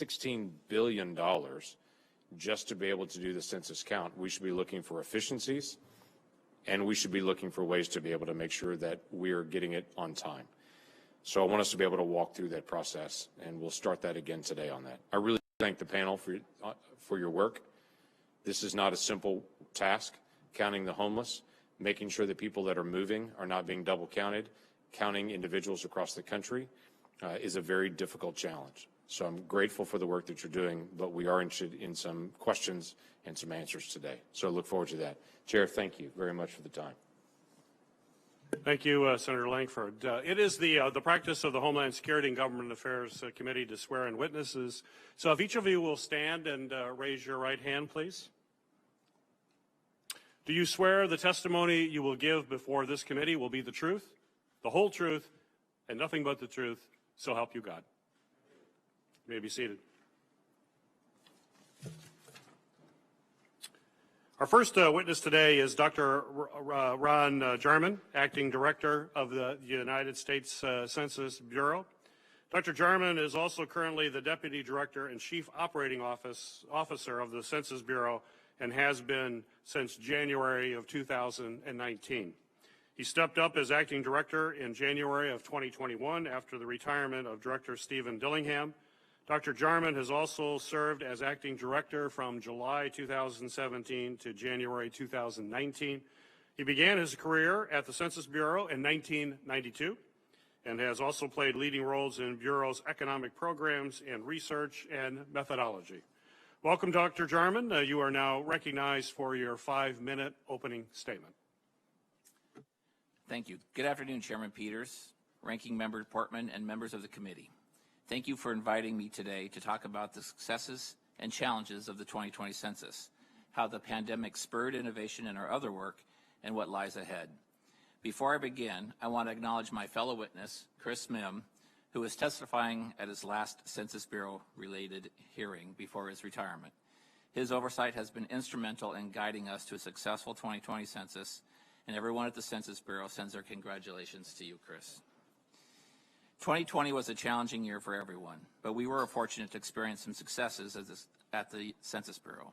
$16 billion just to be able to do the census count. We should be looking for efficiencies, and we should be looking for ways to be able to make sure that we're getting it on time. So I want us to be able to walk through that process, and we'll start that again today on that. I really thank the panel for your work. This is not a simple task, counting the homeless, making sure that people that are moving are not being double counted, counting individuals across the country is a very difficult challenge. So I'm grateful for the work that you're doing, but we are interested in some questions and some answers today. So I look forward to that. Chair, thank you very much for the time. Thank you, Senator Langford. It is the practice of the Homeland Security and Government Affairs Committee to swear in witnesses. So if each of you will stand and raise your right hand, please. Do you swear the testimony you will give before this committee will be the truth, the whole truth, and nothing but the truth, so help you God? You may be seated. Our first witness today is Dr. Ron Jarman, Acting Director of the United States Census Bureau. Dr. Jarman is also currently the Deputy Director and Chief Operating Officer of the Census Bureau and has been since January of 2019. He stepped up as Acting Director in January of 2021 after the retirement of Director Stephen Dillingham. Dr. Jarman has also served as Acting Director from July 2017 to January 2019. He began his career at the Census Bureau in 1992 and has also played leading roles in Bureau's economic programs and research and methodology. Welcome, Dr. Jarman. You are now recognized for your 5-minute opening statement. Thank you. Good afternoon, Chairman Peters, Ranking Member Portman, and members of the committee. Thank you for inviting me today to talk about the successes and challenges of the 2020 census, how the pandemic spurred innovation in our other work, and what lies ahead. Before I begin, I want to acknowledge my fellow witness, Chris Mim, who is testifying at his last Census Bureau-related hearing before his retirement. His oversight has been instrumental in guiding us to a successful 2020 census, and everyone at the Census Bureau sends their congratulations to you, Chris. 2020 was a challenging year for everyone, but we were fortunate to experience some successes at the Census Bureau.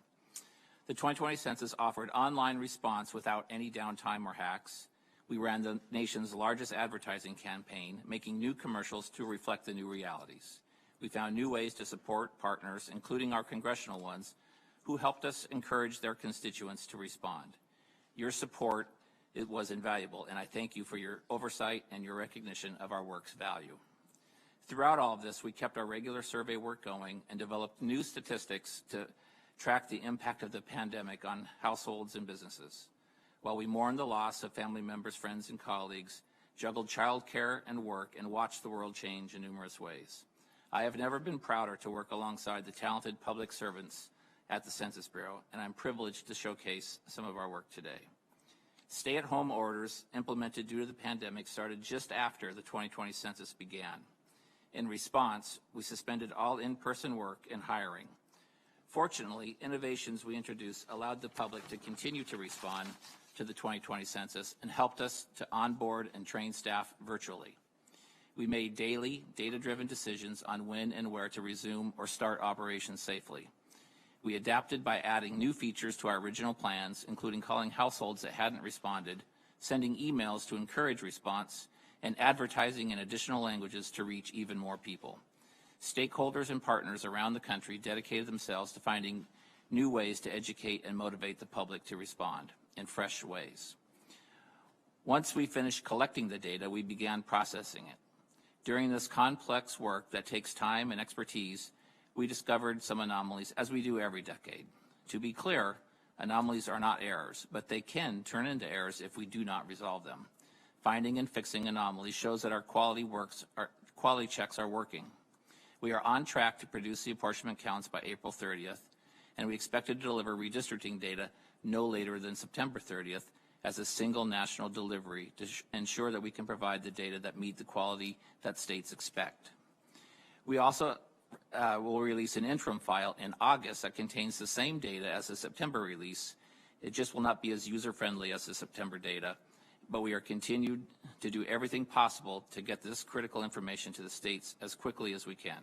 The 2020 census offered online response without any downtime or hacks. We ran the nation's largest advertising campaign, making new commercials to reflect the new realities. We found new ways to support partners, including our congressional ones, who helped us encourage their constituents to respond. Your support was invaluable, and I thank you for your oversight and your recognition of our work's value. Throughout all of this, we kept our regular survey work going and developed new statistics to track the impact of the pandemic on households and businesses. While we mourned the loss of family members, friends, and colleagues, juggled childcare and work, and watched the world change in numerous ways. I have never been prouder to work alongside the talented public servants at the Census Bureau, and I'm privileged to showcase some of our work today. Stay-at-home orders implemented due to the pandemic started just after the 2020 census began. In response, we suspended all in-person work and hiring. Fortunately, innovations we introduced allowed the public to continue to respond to the 2020 census and helped us to onboard and train staff virtually. We made daily, data-driven decisions on when and where to resume or start operations safely. We adapted by adding new features to our original plans, including calling households that hadn't responded, sending emails to encourage response, and advertising in additional languages to reach even more people. Stakeholders and partners around the country dedicated themselves to finding new ways to educate and motivate the public to respond in fresh ways. Once we finished collecting the data, we began processing it. During this complex work that takes time and expertise, we discovered some anomalies, as we do every decade. To be clear, anomalies are not errors, but they can turn into errors if we do not resolve them. Finding and fixing anomalies shows that our quality checks are working. We are on track to produce the apportionment counts by April 30th, and we expect to deliver redistricting data no later than September 30th as a single national delivery to ensure that we can provide the data that meet the quality that states expect. We also will release an interim file in August that contains the same data as the September release. It just will not be as user-friendly as the September data, but we are continued to do everything possible to get this critical information to the states as quickly as we can.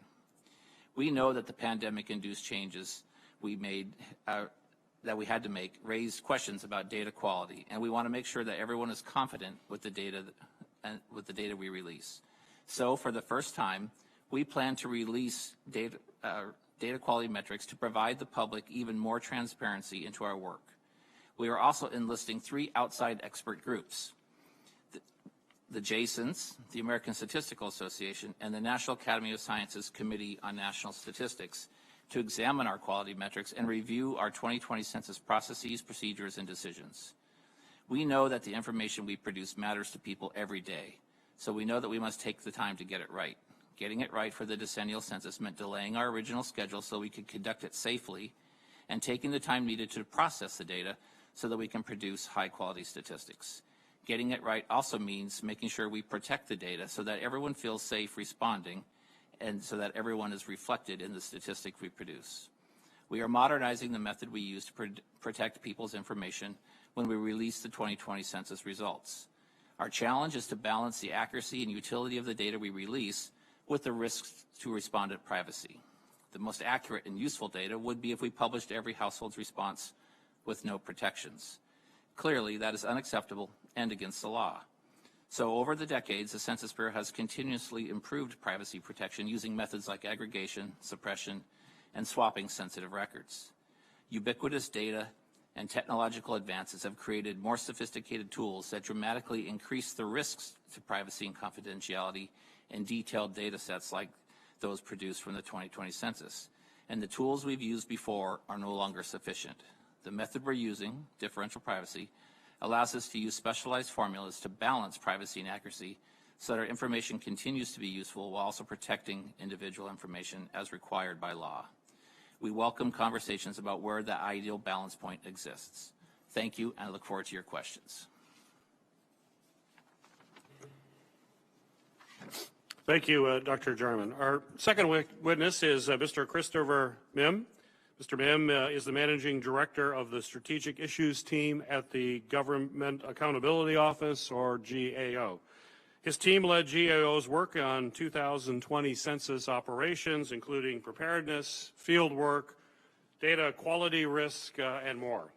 We know that the pandemic-induced changes we made, that we had to make, raised questions about data quality, and we want to make sure that everyone is confident with the data we release. So, for the first time, we plan to release data quality metrics to provide the public even more transparency into our work. We are also enlisting 3 outside expert groups: the JSONs, the American Statistical Association, and the National Academy of Sciences Committee on National Statistics, to examine our quality metrics and review our 2020 census processes, procedures, and decisions. We know that the information we produce matters to people every day, so we know that we must take the time to get it right. Getting it right for the decennial census meant delaying our original schedule so we could conduct it safely, and taking the time needed to process the data so that we can produce high-quality statistics. Getting it right also means making sure we protect the data so that everyone feels safe responding, and so that everyone is reflected in the statistic we produce. We are modernizing the method we use to protect people's information when we release the 2020 census results. Our challenge is to balance the accuracy and utility of the data we release with the risks to respondent privacy. The most accurate and useful data would be if we published every household's response with no protections. Clearly, that is unacceptable and against the law. So over the decades, the Census Bureau has continuously improved privacy protection using methods like aggregation, suppression, and swapping sensitive records. Ubiquitous data and technological advances have created more sophisticated tools that dramatically increase the risks to privacy and confidentiality in detailed data sets like those produced from the 2020 census. And the tools we've used before are no longer sufficient. The method we're using, differential privacy, allows us to use specialized formulas to balance privacy and accuracy so that our information continues to be useful while also protecting individual information as required by law. We welcome conversations about where the ideal balance point exists. Thank you, and I look forward to your questions. Thank you, Dr. Jarman. Our second witness is Mr. Christopher Mim. Mr. Mim is the Managing Director of the Strategic Issues Team at the Government Accountability Office, or GAO. His team led GAO's work on 2020 census operations, including preparedness, field work, data quality risk, and more.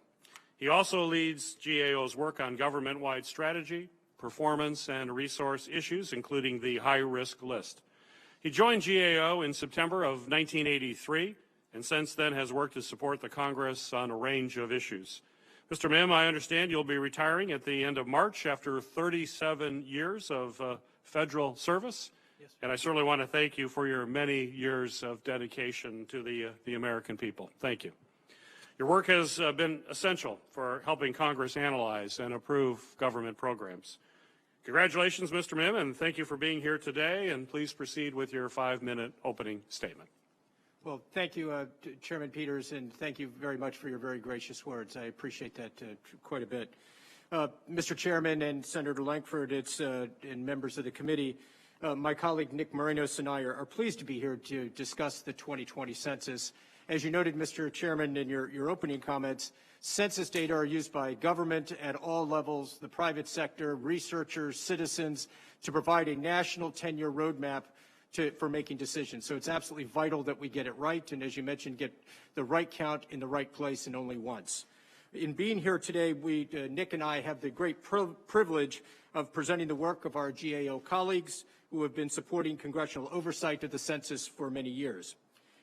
He also leads GAO's work on government-wide strategy, performance, and resource issues, including the high-risk list. He joined GAO in September of 1983, and since then has worked to support the Congress on a range of issues. Mr. Mim, I understand you'll be retiring at the end of March after 37 years of federal service. Yes. And I certainly want to thank you for your many years of dedication to the American people. Thank you. Your work has been essential for helping Congress analyze and approve government programs. Congratulations, Mr. Mim, and thank you for being here today, and please proceed with your 5-minute opening statement. Well, thank you, Chairman Peters, and thank you very much for your very gracious words. I appreciate that quite a bit. Mr. Chairman and Senator Lankford, and members of the committee, my colleague Nick Morenos and I are pleased to be here to discuss the 2020 census. As you noted, Mr. Chairman, in your opening comments, census data are used by government at all levels, the private sector, researchers, citizens, to provide a national 10-year roadmap for making decisions. So it's absolutely vital that we get it right, and as you mentioned, get the right count in the right place and only once. In being here today, Nick and I have the great privilege of presenting the work of our GAO colleagues who have been supporting congressional oversight of the census for many years.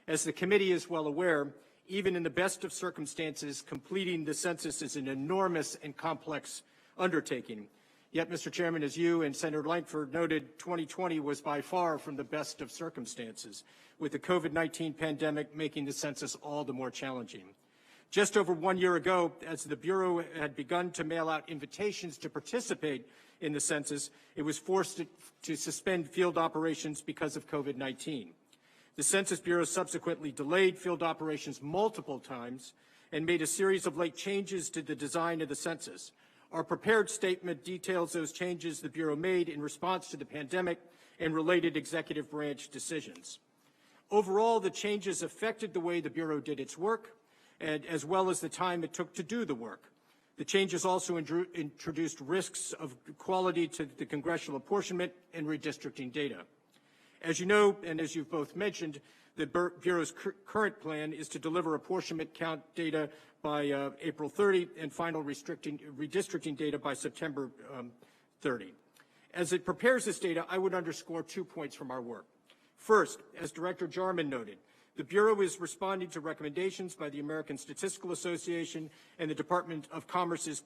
As the committee is well aware, even in the best of circumstances, completing the census is an enormous and complex undertaking. Yet, Mr. Chairman, as you and Senator Lankford noted, 2020 was by far from the best of circumstances, with the COVID-19 pandemic making the census all the more challenging. Just over 1 year ago, as the Bureau had begun to mail out invitations to participate in the census, it was forced to suspend field operations because of COVID-19. The Census Bureau subsequently delayed field operations multiple times and made a series of late changes to the design of the census. Our prepared statement details those changes the Bureau made in response to the pandemic and related executive branch decisions. Overall, the changes affected the way the Bureau did its work, and as well as the time it took to do the work. The changes also introduced risks of quality to the congressional apportionment and redistricting data. As you know, and as you've both mentioned, The Bureau's current plan is to deliver apportionment count data by April 30 and final redistricting data by September 30. As it prepares this data, I would underscore 2 points from our work. First, as Director Jarman noted, the Bureau is responding to recommendations by the American Statistical Association and the Department of Commerce's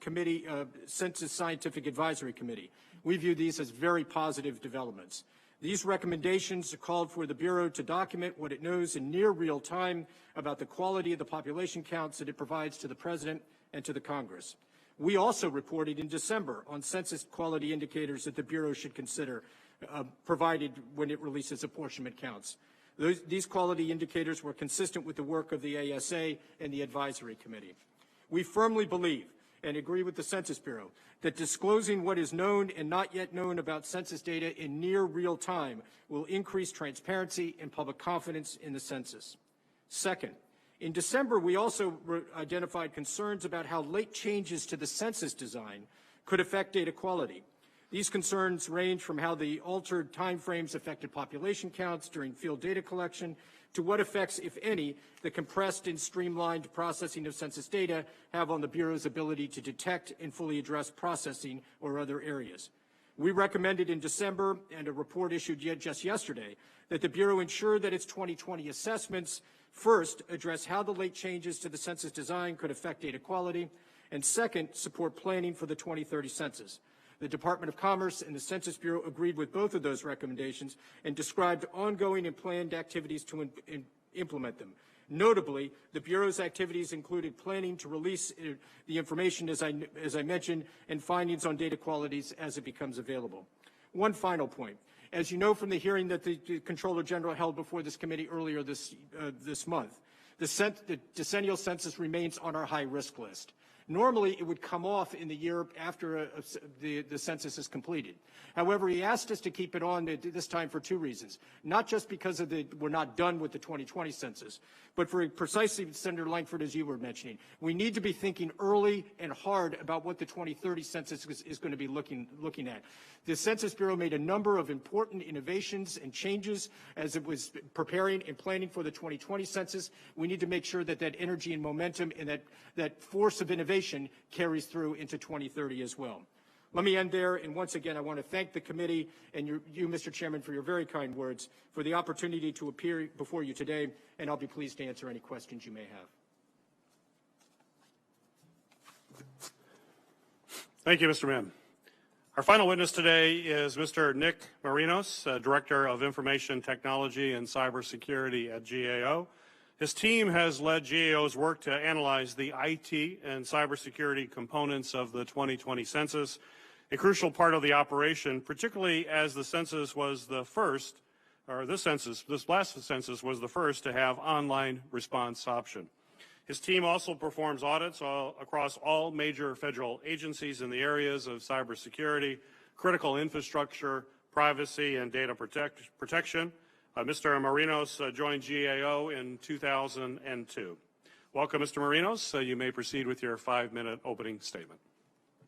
Census Scientific Advisory Committee. We view these as very positive developments. These recommendations called for the Bureau to document what it knows in near real time about the quality of the population counts that it provides to the President and to the Congress. We also reported in December on census quality indicators that the Bureau should consider provided when it releases apportionment counts. These quality indicators were consistent with the work of the ASA and the Advisory Committee. We firmly believe and agree with the Census Bureau that disclosing what is known and not yet known about census data in near real time will increase transparency and public confidence in the census. Second, in December, we also identified concerns about how late changes to the census design could affect data quality. These concerns range from how the altered timeframes affected population counts during field data collection to what effects, if any, the compressed and streamlined processing of census data have on the Bureau's ability to detect and fully address processing or other areas. We recommended in December, and a report issued just yesterday, that the Bureau ensure that its 2020 assessments first address how the late changes to the census design could affect data quality, and second, support planning for the 2030 census. The Department of Commerce and the Census Bureau agreed with both of those recommendations and described ongoing and planned activities to implement them. Notably, the Bureau's activities included planning to release the information, as I mentioned, and findings on data qualities as it becomes available. One final point. As you know from the hearing that the Comptroller General held before this committee earlier this month, the decennial census remains on our high-risk list. Normally, it would come off in the year after the census is completed. However, he asked us to keep it on this time for 2 reasons. Not just because we're not done with the 2020 census, but for precisely, Senator Langford, as you were mentioning, we need to be thinking early and hard about what the 2030 census is going to be looking at. The Census Bureau made a number of important innovations and changes as it was preparing and planning for the 2020 census. We need to make sure that that energy and momentum and that force of innovation carries through into 2030 as well. Let me end there, and once again, I want to thank the committee and you, Mr. Chairman, for your very kind words, for the opportunity to appear before you today, and I'll be pleased to answer any questions you may have. Thank you, Mr. Mihm. Our final witness today is Mr. Nick Morenos, Director of Information Technology and Cybersecurity at GAO. His team has led GAO's work to analyze the IT and cybersecurity components of the 2020 census, a crucial part of the operation, particularly as the census was the first, or this last census was the first to have online response option. His team also performs audits across all major federal agencies in the areas of cybersecurity, critical infrastructure, privacy, and data protection. Mr. Morenos joined GAO in 2002. Welcome, Mr. Morenos. You may proceed with your 5-minute opening statement.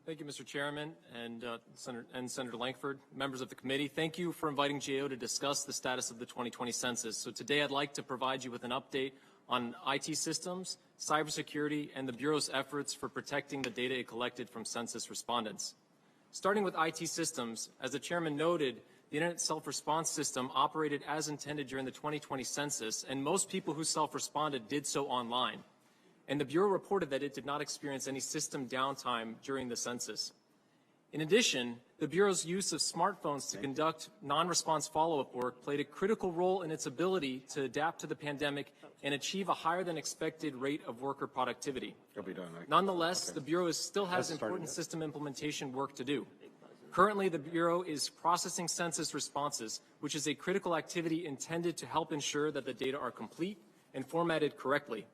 Thank you, Mr. Chairman and Senator Langford, members of the committee. Thank you for inviting GAO to discuss the status of the 2020 census. So today I'd like to provide you with an update on IT systems, cybersecurity, and the Bureau's efforts for protecting the data it collected from census respondents. Starting with IT systems, as the Chairman noted, the Internet Self-Response System operated as intended during the 2020 census, and most people who self-responded did so online. And the Bureau reported that it did not experience any system downtime during the census. In addition, the Bureau's use of smartphones to conduct non-response follow-up work played a critical role in its ability to adapt to the pandemic and achieve a higher than expected rate of worker productivity. Nonetheless, the Bureau still has important system implementation work to do. Currently, the Bureau is processing census responses, which is a critical activity intended to help ensure that the data are complete and formatted correctly.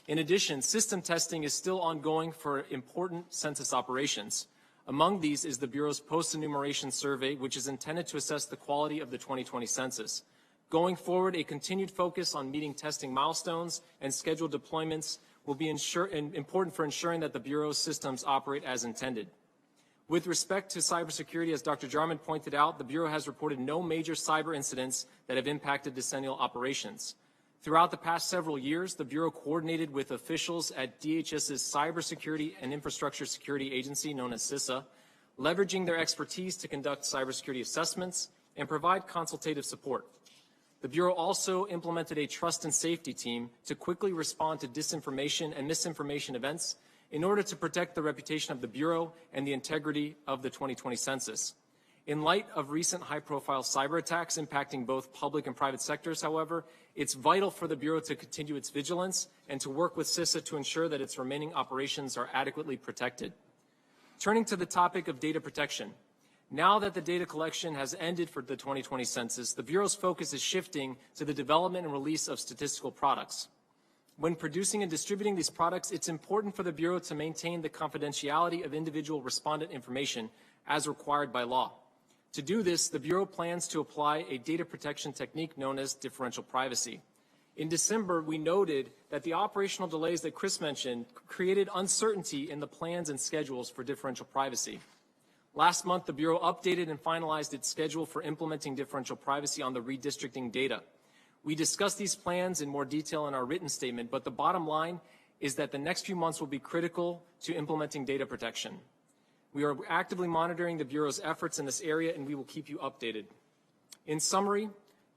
In addition, system testing is still ongoing for important census operations. Among these is the Bureau's post-enumeration survey, which is intended to assess the quality of the 2020 census. Going forward, a continued focus on meeting testing milestones and scheduled deployments will be important for ensuring that the Bureau's systems operate as intended. With respect to cybersecurity, as Dr. Jarman pointed out, the Bureau has reported no major cyber incidents that have impacted decennial operations. Throughout the past several years, the Bureau coordinated with officials at DHS's Cybersecurity and Infrastructure Security Agency, known as CISA, leveraging their expertise to conduct cybersecurity assessments and provide consultative support. The Bureau also implemented a trust and safety team to quickly respond to disinformation and misinformation events in order to protect the reputation of the Bureau and the integrity of the 2020 census. In light of recent high-profile cyber attacks impacting both public and private sectors, however, it's vital for the Bureau to continue its vigilance and to work with CISA to ensure that its remaining operations are adequately protected. Turning to the topic of data protection, now that the data collection has ended for the 2020 census, the Bureau's focus is shifting to the development and release of statistical products. When producing and distributing these products, it's important for the Bureau to maintain the confidentiality of individual respondent information as required by law. To do this, the Bureau plans to apply a data protection technique known as differential privacy. In December, we noted that the operational delays that Chris mentioned created uncertainty in the plans and schedules for differential privacy. Last month, the Bureau updated and finalized its schedule for implementing differential privacy on the redistricting data. We discussed these plans in more detail in our written statement, but the bottom line is that the next few months will be critical to implementing data protection. We are actively monitoring the Bureau's efforts in this area, and we will keep you updated. In summary,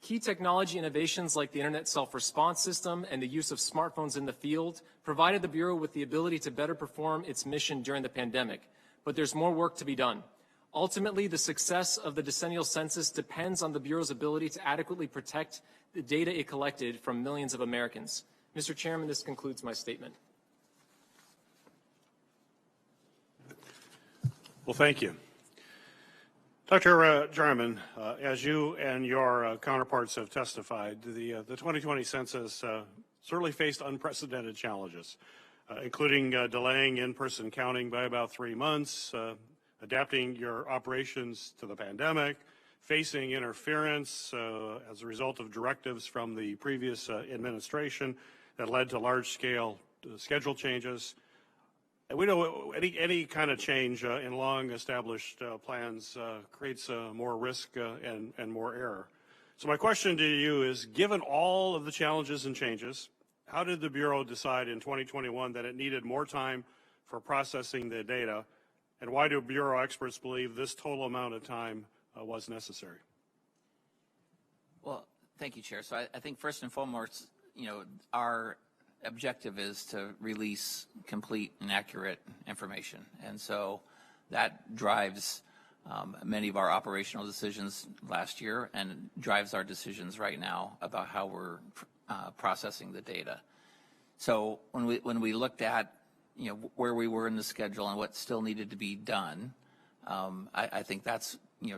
key technology innovations like the Internet Self-Response System and the use of smartphones in the field provided the Bureau with the ability to better perform its mission during the pandemic, but there's more work to be done. Ultimately, the success of the decennial census depends on the Bureau's ability to adequately protect the data it collected from millions of Americans. Mr. Chairman, this concludes my statement. Well, thank you. Dr. Jarman, as you and your counterparts have testified, the 2020 census certainly faced unprecedented challenges, including delaying in-person counting by about 3 months, adapting your operations to the pandemic, facing interference as a result of directives from the previous administration that led to large-scale schedule changes. And we know any kind of change in long-established plans creates more risk and more error. So my question to you is, given all of the challenges and changes, how did the Bureau decide in 2021 that it needed more time for processing the data, and why do Bureau experts believe this total amount of time was necessary? Well, thank you, Chair. So I think first and foremost, our objective is to release complete and accurate information. And so that drives many of our operational decisions last year and drives our decisions right now about how we're processing the data. So when we looked at where we were in the schedule and what still needed to be done, I think that's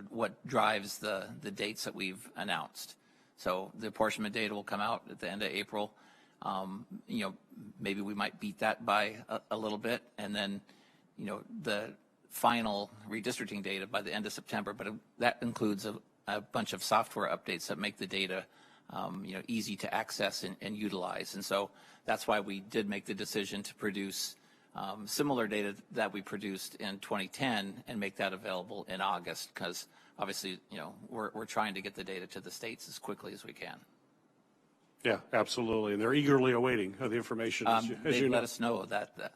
what drives the dates that we've announced. So the apportionment data will come out at the end of April. Maybe we might beat that by a little bit, and then the final redistricting data by the end of September, but that includes a bunch of software updates that make the data easy to access and utilize. And so that's why we did make the decision to produce similar data that we produced in 2010 and make that available in August, because obviously we're trying to get the data to the states as quickly as we can. Yeah, absolutely, and they're eagerly awaiting the information. They let us know that.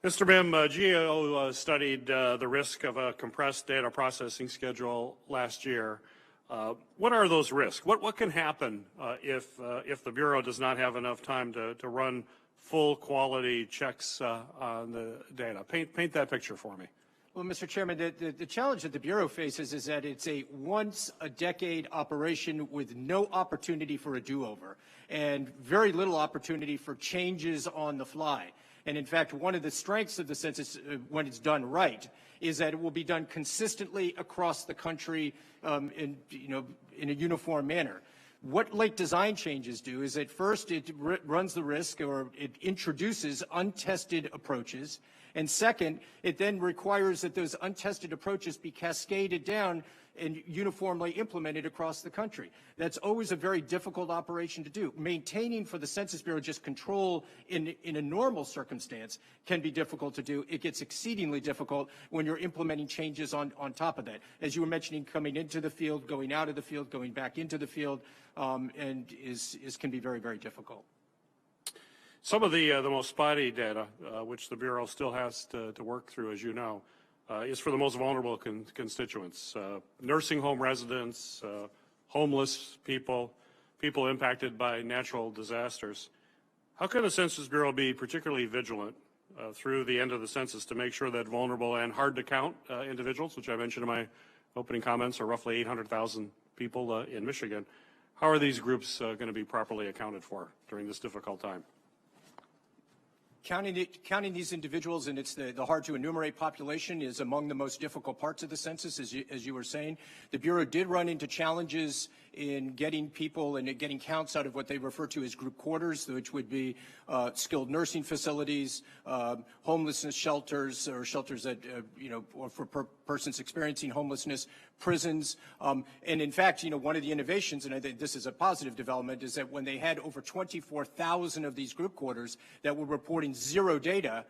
Mr. Bim, GAO studied the risk of a compressed data processing schedule last year. What are those risks? What can happen if the Bureau does not have enough time to run full quality checks on the data? Paint that picture for me. Well, Mr. Chairman, the challenge that the Bureau faces is that it's a once-a-decade operation with no opportunity for a do-over and very little opportunity for changes on the fly. And in fact, one of the strengths of the census, when it's done right, is that it will be done consistently across the country in a uniform manner. What late design changes do is at first it runs the risk, or it introduces untested approaches. And second, it then requires that those untested approaches be cascaded down and uniformly implemented across the country. That's always a very difficult operation to do. Maintaining for the Census Bureau just control in a normal circumstance can be difficult to do. It gets exceedingly difficult when you're implementing changes on top of that. As you were mentioning, coming into the field, going out of the field, going back into the field, and can be very, very difficult. Some of the most spotty data, which the Bureau still has to work through, as you know, is for the most vulnerable constituents, nursing home residents, homeless people, people impacted by natural disasters. How can the Census Bureau be particularly vigilant through the end of the census to make sure that vulnerable and hard-to-count individuals, which I mentioned in my opening comments, are roughly 800,000 people in Michigan, how are these groups going to be properly accounted for during this difficult time? Counting these individuals, and it's the hard-to-enumerate population, is among the most difficult parts of the census, as you were saying. The Bureau did run into challenges in getting people and getting counts out of what they refer to as group quarters, which would be skilled nursing facilities, homelessness shelters, or shelters that, or for persons experiencing homelessness, prisons. And in fact, one of the innovations, and I think this is a positive development, is that when they had over 24,000 of these group quarters that were reporting zero data,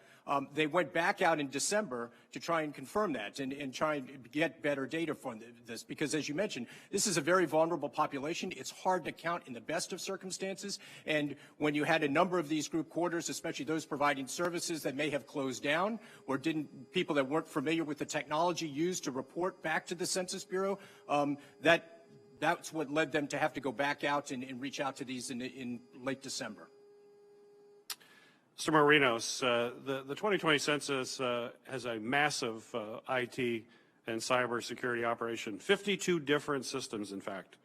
they went back out in December to try and confirm that and try and get better data from this, because as you mentioned, this is a very vulnerable population. It's hard to count in the best of circumstances, and when you had a number of these group quarters, especially those providing services that may have closed down or people that weren't familiar with the technology used to report back to the Census Bureau, that's what led them to have to go back out and reach out to these in late December. Mr. Morenos, the 2020 census has a massive IT and cybersecurity operation. 52 different systems, in fact,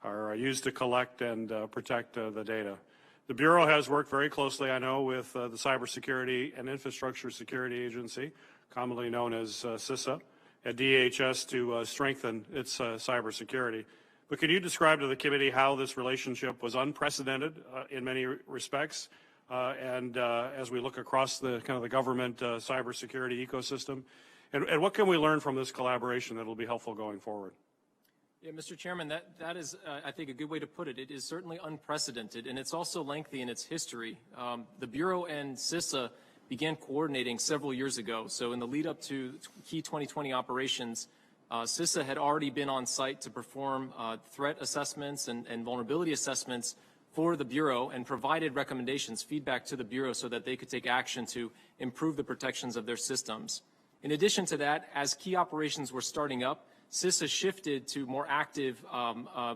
are used to collect and protect the data. The Bureau has worked very closely, I know, with the Cybersecurity and Infrastructure Security Agency, commonly known as CISA, at DHS to strengthen its cybersecurity. But can you describe to the committee how this relationship was unprecedented in many respects? And as we look across the the government cybersecurity ecosystem, and what can we learn from this collaboration that will be helpful going forward? Yeah, Mr. Chairman, that is, I think, a good way to put it. It is certainly unprecedented, and it's also lengthy in its history. The Bureau and CISA began coordinating several years ago. So in the lead up to key 2020 operations, CISA had already been on site to perform threat assessments and vulnerability assessments for the Bureau and provided recommendations, feedback to the Bureau so that they could take action to improve the protections of their systems. In addition to that, as key operations were starting up, CISA shifted to more active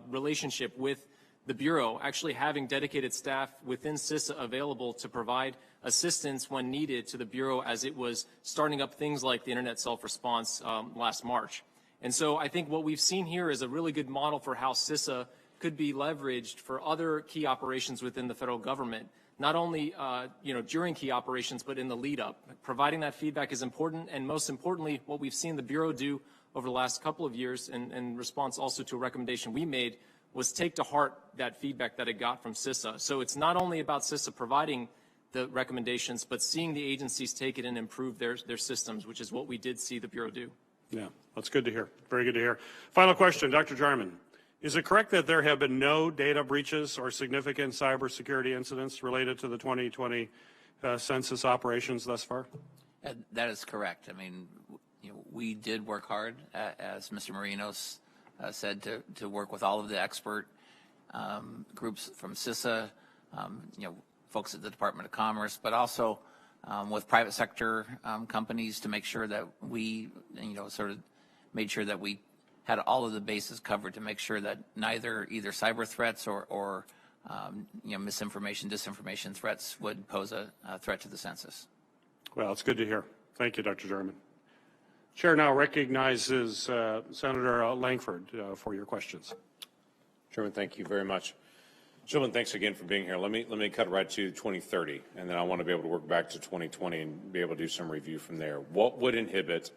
relationship with the Bureau, actually having dedicated staff within CISA available to provide assistance when needed to the Bureau as it was starting up things like the Internet Self-Response last March. And so I think what we've seen here is a really good model for how CISA could be leveraged for other key operations within the federal government, not only during key operations, but in the lead up. Providing that feedback is important, and most importantly, what we've seen the Bureau do over the last couple of years in response also to a recommendation we made was take to heart that feedback that it got from CISA. So it's not only about CISA providing the recommendations, but seeing the agencies take it and improve their systems, which is what we did see the Bureau do. Yeah, that's good to hear. Very good to hear. Final question, Dr. Jarman. Is it correct that there have been no data breaches or significant cybersecurity incidents related to the 2020 census operations thus far? That is correct. I mean, we did work hard, as Mr. Morenos said, to work with all of the expert groups from CISA, folks at the Department of Commerce, but also with private sector companies to make sure that we, sort of made sure that we had all of the bases covered to make sure that either cyber threats or misinformation, disinformation threats would pose a threat to the census. Well, it's good to hear. Thank you, Dr. Jarman. Chair now recognizes Senator Lankford for your questions. Chairman, thank you very much. Gentlemen, thanks again for being here. Let me cut right to 2030, and then I want to be able to work back to 2020 and be able to do some review from there. What would inhibit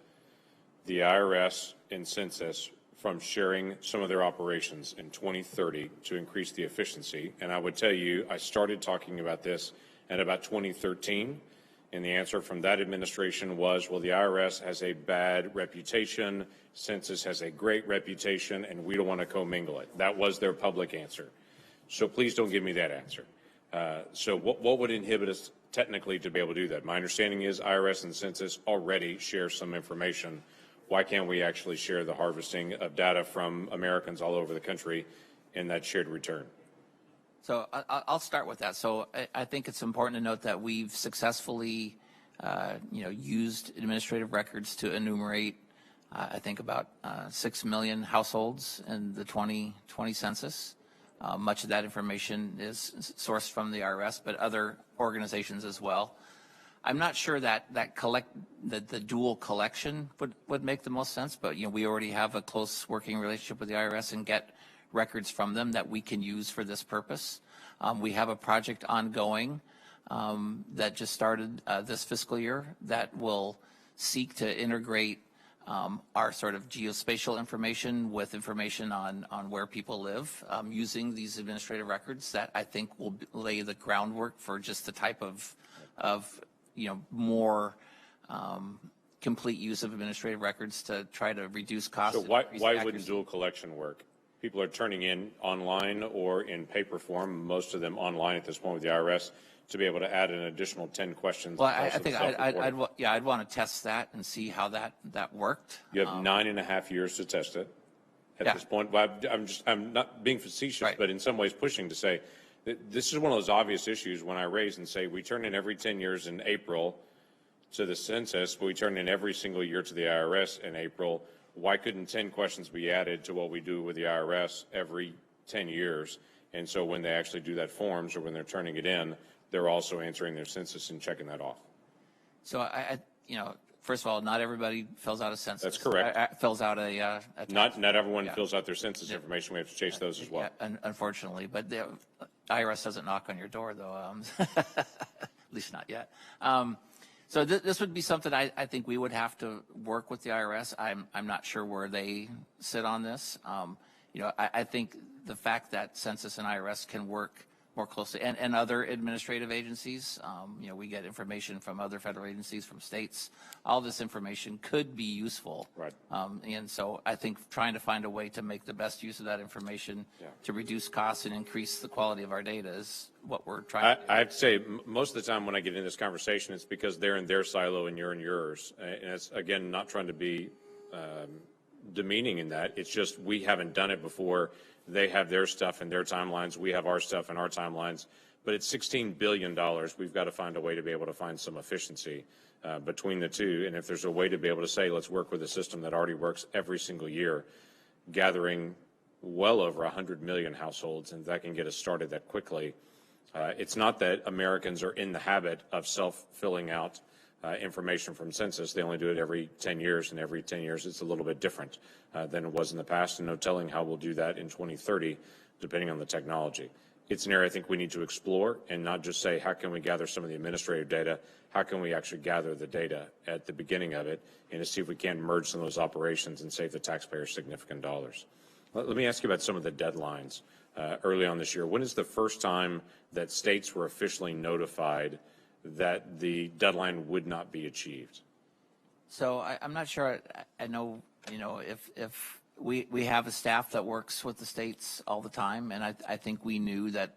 the IRS and Census from sharing some of their operations in 2030 to increase the efficiency? And I would tell you, I started talking about this at about 2013, And the answer from that administration was, well, the IRS has a bad reputation, Census has a great reputation, and we don't want to commingle it. That was their public answer. So please don't give me that answer. So what would inhibit us technically to be able to do that? My understanding is IRS and Census already share some information. Why can't we actually share the harvesting of data from Americans all over the country in that shared return? So I'll start with that. So I think it's important to note that we've successfully, used administrative records to enumerate, I think about 6 million households in the 2020 census. Much of that information is sourced from the IRS, but other organizations as well. I'm not sure that the dual collection would make the most sense, but we already have a close working relationship with the IRS and get records from them that we can use for this purpose. We have a project ongoing that just started this fiscal year that will seek to integrate our sort of geospatial information with information on where people live using these administrative records that I think will lay the groundwork for just the type of more complete use of administrative records to try to reduce costs. So why wouldn't dual collection work? People are turning in online or in paper form, most of them online at this point with the IRS, to be able to add an additional 10 questions. Well, I think I'd want to test that and see how that worked. You have 9.5 years to test it at this point. Well, I'm not being facetious, right, but in some ways pushing to say that this is one of those obvious issues when I raise and say we turn in every 10 years in April to the census, but we turn in every single year to the IRS in April. Why couldn't 10 questions be added to what we do with the IRS every 10 years? And so when they actually do that forms or when they're turning it in, they're also answering their census and checking that off. So first of all, not everybody fills out a census. That's correct. Fills out a not everyone fills out their census information. We have to chase those as well. Yeah, unfortunately, but the IRS doesn't knock on your door, though. At least not yet. So this would be something I think we would have to work with the IRS. I'm not sure where they sit on this. I think the fact that Census and IRS can work more closely, and other administrative agencies, we get information from other federal agencies, from states. All this information could be useful. Right. And so I think trying to find a way to make the best use of that information to reduce costs and increase the quality of our data is what we're trying to do. I have to say, most of the time when I get in this conversation, it's because they're in their silo and you're in yours. And it's, again, not trying to be demeaning in that. It's just we haven't done it before. They have their stuff and their timelines. We have our stuff and our timelines. But it's $16 billion. We've got to find a way to be able to find some efficiency between the two. And if there's a way to be able to say, let's work with a system that already works every single year, gathering well over 100 million households, and that can get us started that quickly. It's not that Americans are in the habit of self-filling out information from census. They only do it every 10 years, and every 10 years it's a little bit different than it was in the past, and no telling how we'll do that in 2030, depending on the technology. It's an area I think we need to explore and not just say, how can we gather some of the administrative data? How can we actually gather the data at the beginning of it and to see if we can merge some of those operations and save the taxpayers significant dollars. Let me ask you about some of the deadlines early on this year. When is the first time that states were officially notified that the deadline would not be achieved? So I'm not sure. I know, if we have a staff that works with the states all the time, and I think we knew that,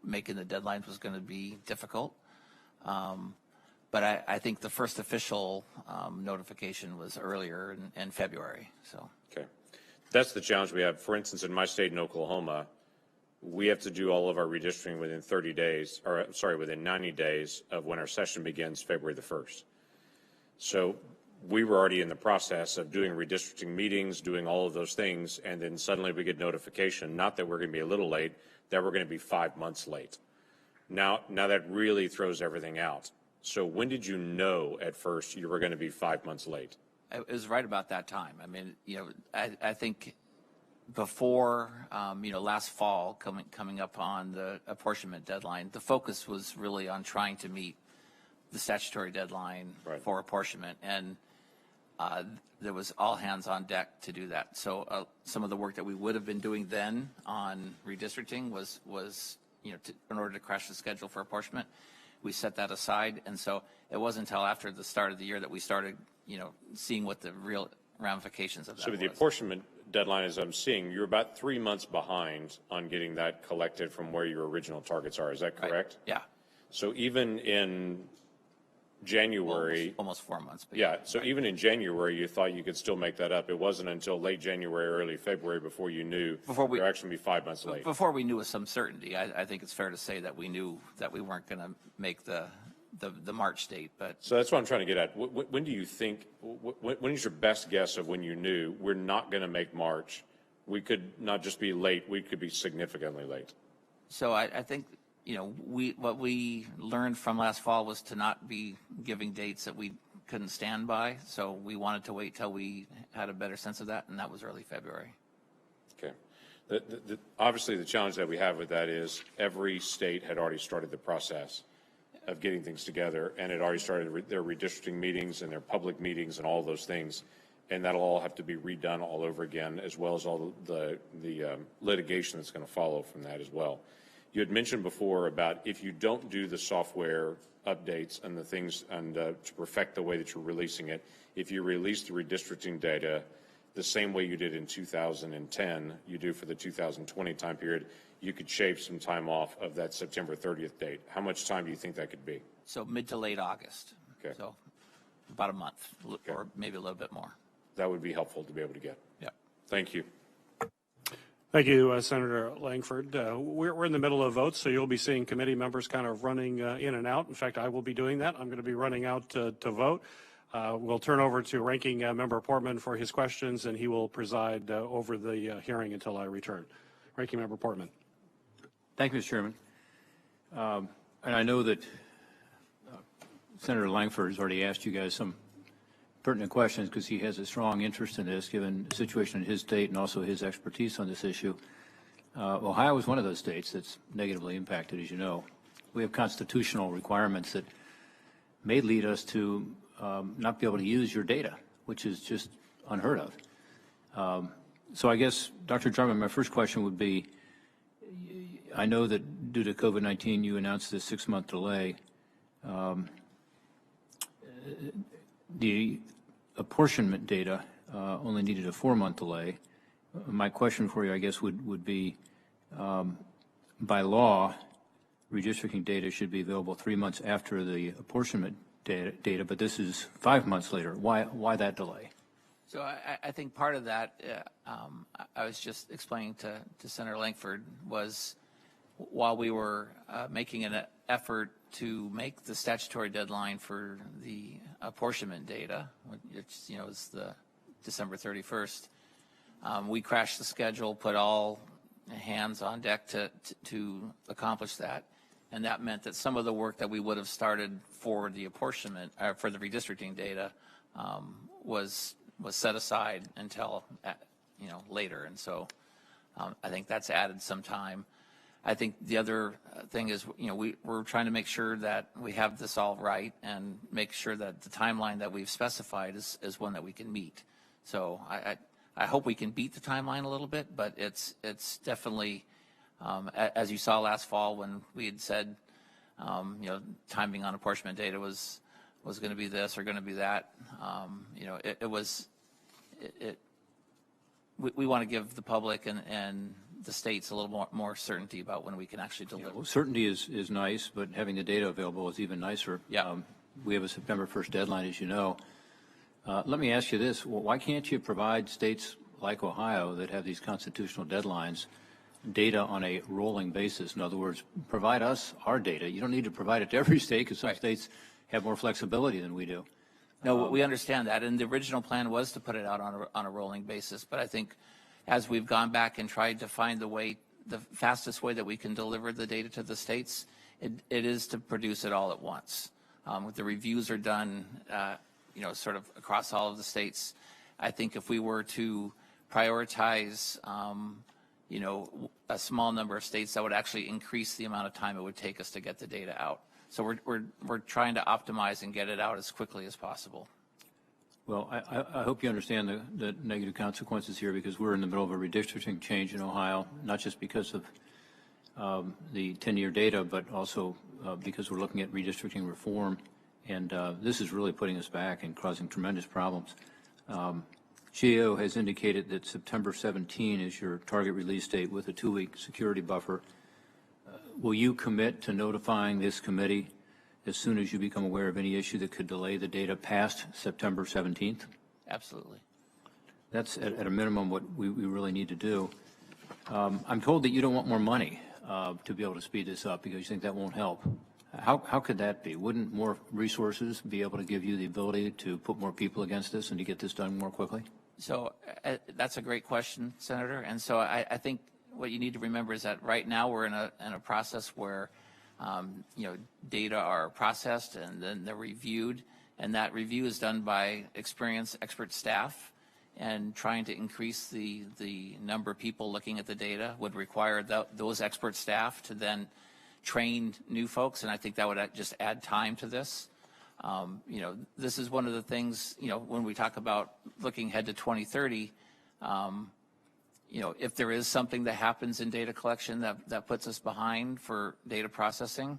making the deadlines was going to be difficult. But I think the first official notification was earlier in February. So. Okay. That's the challenge we have. For instance, in my state in Oklahoma, we have to do all of our redistricting within 30 days, or sorry, within 90 days of when our session begins, February the 1st. So we were already in the process of doing redistricting meetings, doing all of those things, and then suddenly we get notification, not that we're going to be a little late, that we're going to be 5 months late. Now that really throws everything out. So when did you know at first you were going to be 5 months late? It was right about that time. I mean, I think before, last fall, coming up on the apportionment deadline, the focus was really on trying to meet the statutory deadline for apportionment, and there was all hands on deck to do that. So some of the work that we would have been doing then on redistricting was in order to crash the schedule for apportionment, we set that aside. And so it wasn't until after the start of the year that we started, seeing what the real ramifications of that So with the apportionment deadline, as I'm seeing, you're about 3 months behind on getting that collected from where your original targets are. Is that correct? Right. Yeah. So even in January, almost 4 months. Yeah, so even in January, you thought you could still make that up. It wasn't until late January, early February before you knew you're actually be 5 months late. Before we knew with some certainty, I think it's fair to say that we knew that we weren't going to make the March date. But so that's what I'm trying to get at. When do you think? When is your best guess of when you knew we're not going to make March? We could not just be late; we could be significantly late. So I think. What we learned from last fall was to not be giving dates that we couldn't stand by. So we wanted to wait till we had a better sense of that, and that was early February. Okay. Obviously, the challenge that we have with that is every state had already started the process of getting things together, and it already started their redistricting meetings and their public meetings and all those things, and that'll all have to be redone all over again, as well as all the litigation that's going to follow from that as well. You had mentioned before about if you don't do the software updates and the things and to perfect the way that you're releasing it, if you release the redistricting data the same way you did in 2010, you do for the 2020 time period, you could shave some time off of that September 30th date. How much time do you think that could be? So mid to late August. Okay. So about a month, or maybe a little bit more. That would be helpful to be able to get. Yeah. Thank you. Thank you, Senator Langford. We're in the middle of votes, so you'll be seeing committee members kind of running in and out. In fact, I will be doing that. I'm going to be running out to vote. We'll turn over to Ranking Member Portman for his questions, and he will preside over the hearing until I return. Ranking Member Portman. Thank you, Mr. Chairman. And I know that Senator Langford has already asked you guys some pertinent questions because he has a strong interest in this, given the situation in his state and also his expertise on this issue. Ohio is one of those states that's negatively impacted, as you know. We have constitutional requirements that may lead us to not be able to use your data, which is just unheard of. So I guess, Dr. Jarman, my first question would be, I know that due to COVID-19, you announced this 6-month delay. The apportionment data only needed a 4-month delay. My question for you, I guess, would be, by law, redistricting data should be available 3 months after the apportionment data, but this is 5 months later. Why that delay? So I think part of that, I was just explaining to Senator Langford, was while we were making an effort to make the statutory deadline for the apportionment data, which is the December 31st, we crashed the schedule, put all hands on deck to accomplish that, and that meant that some of the work that we would have started for the apportionment, for the redistricting data, was set aside until later, and so I think that's added some time. I think the other thing is, we're trying to make sure that we have this all right and make sure that the timeline that we've specified is one that we can meet. So I hope we can beat the timeline a little bit, but it's definitely, as you saw last fall when we had said, timing on apportionment data was going to be this or going to be that. We want to give the public and the states a little more certainty about when we can actually deliver. Well, certainty is nice, but having the data available is even nicer. Yeah. We have a September 1st deadline, as you know. Let me ask you this. Well, why can't you provide states like Ohio that have these constitutional deadlines data on a rolling basis? In other words, provide us our data. You don't need to provide it to every state because some states have more flexibility than we do. No, we understand that, and the original plan was to put it out on a rolling basis. But I think as we've gone back and tried to find the fastest way that we can deliver the data to the states, it is to produce it all at once. The reviews are done, sort of across all of the states. I think if we were to prioritize, a small number of states, that would actually increase the amount of time it would take us to get the data out. So we're trying to optimize and get it out as quickly as possible. Well, I hope you understand the negative consequences here, because we're in the middle of a redistricting change in Ohio, not just because of the 10-year data, but also because we're looking at redistricting reform, and this is really putting us back and causing tremendous problems. GAO has indicated that September 17 is your target release date with a 2-week security buffer. Will you commit to notifying this committee as soon as you become aware of any issue that could delay the data past September 17th? Absolutely. That's at a minimum what we really need to do. I'm told that you don't want more money to be able to speed this up because you think that won't help. How could that be? Wouldn't more resources be able to give you the ability to put more people against this and to get this done more quickly? So that's a great question, Senator. And so I think what you need to remember is that right now we're in a process where data are processed and then they're reviewed, and that review is done by experienced expert staff. And trying to increase the number of people looking at the data would require those expert staff to then train new folks, and I think that would just add time to this. This is one of the things, when we talk about looking ahead to 2030, if there is something that happens in data collection that puts us behind for data processing,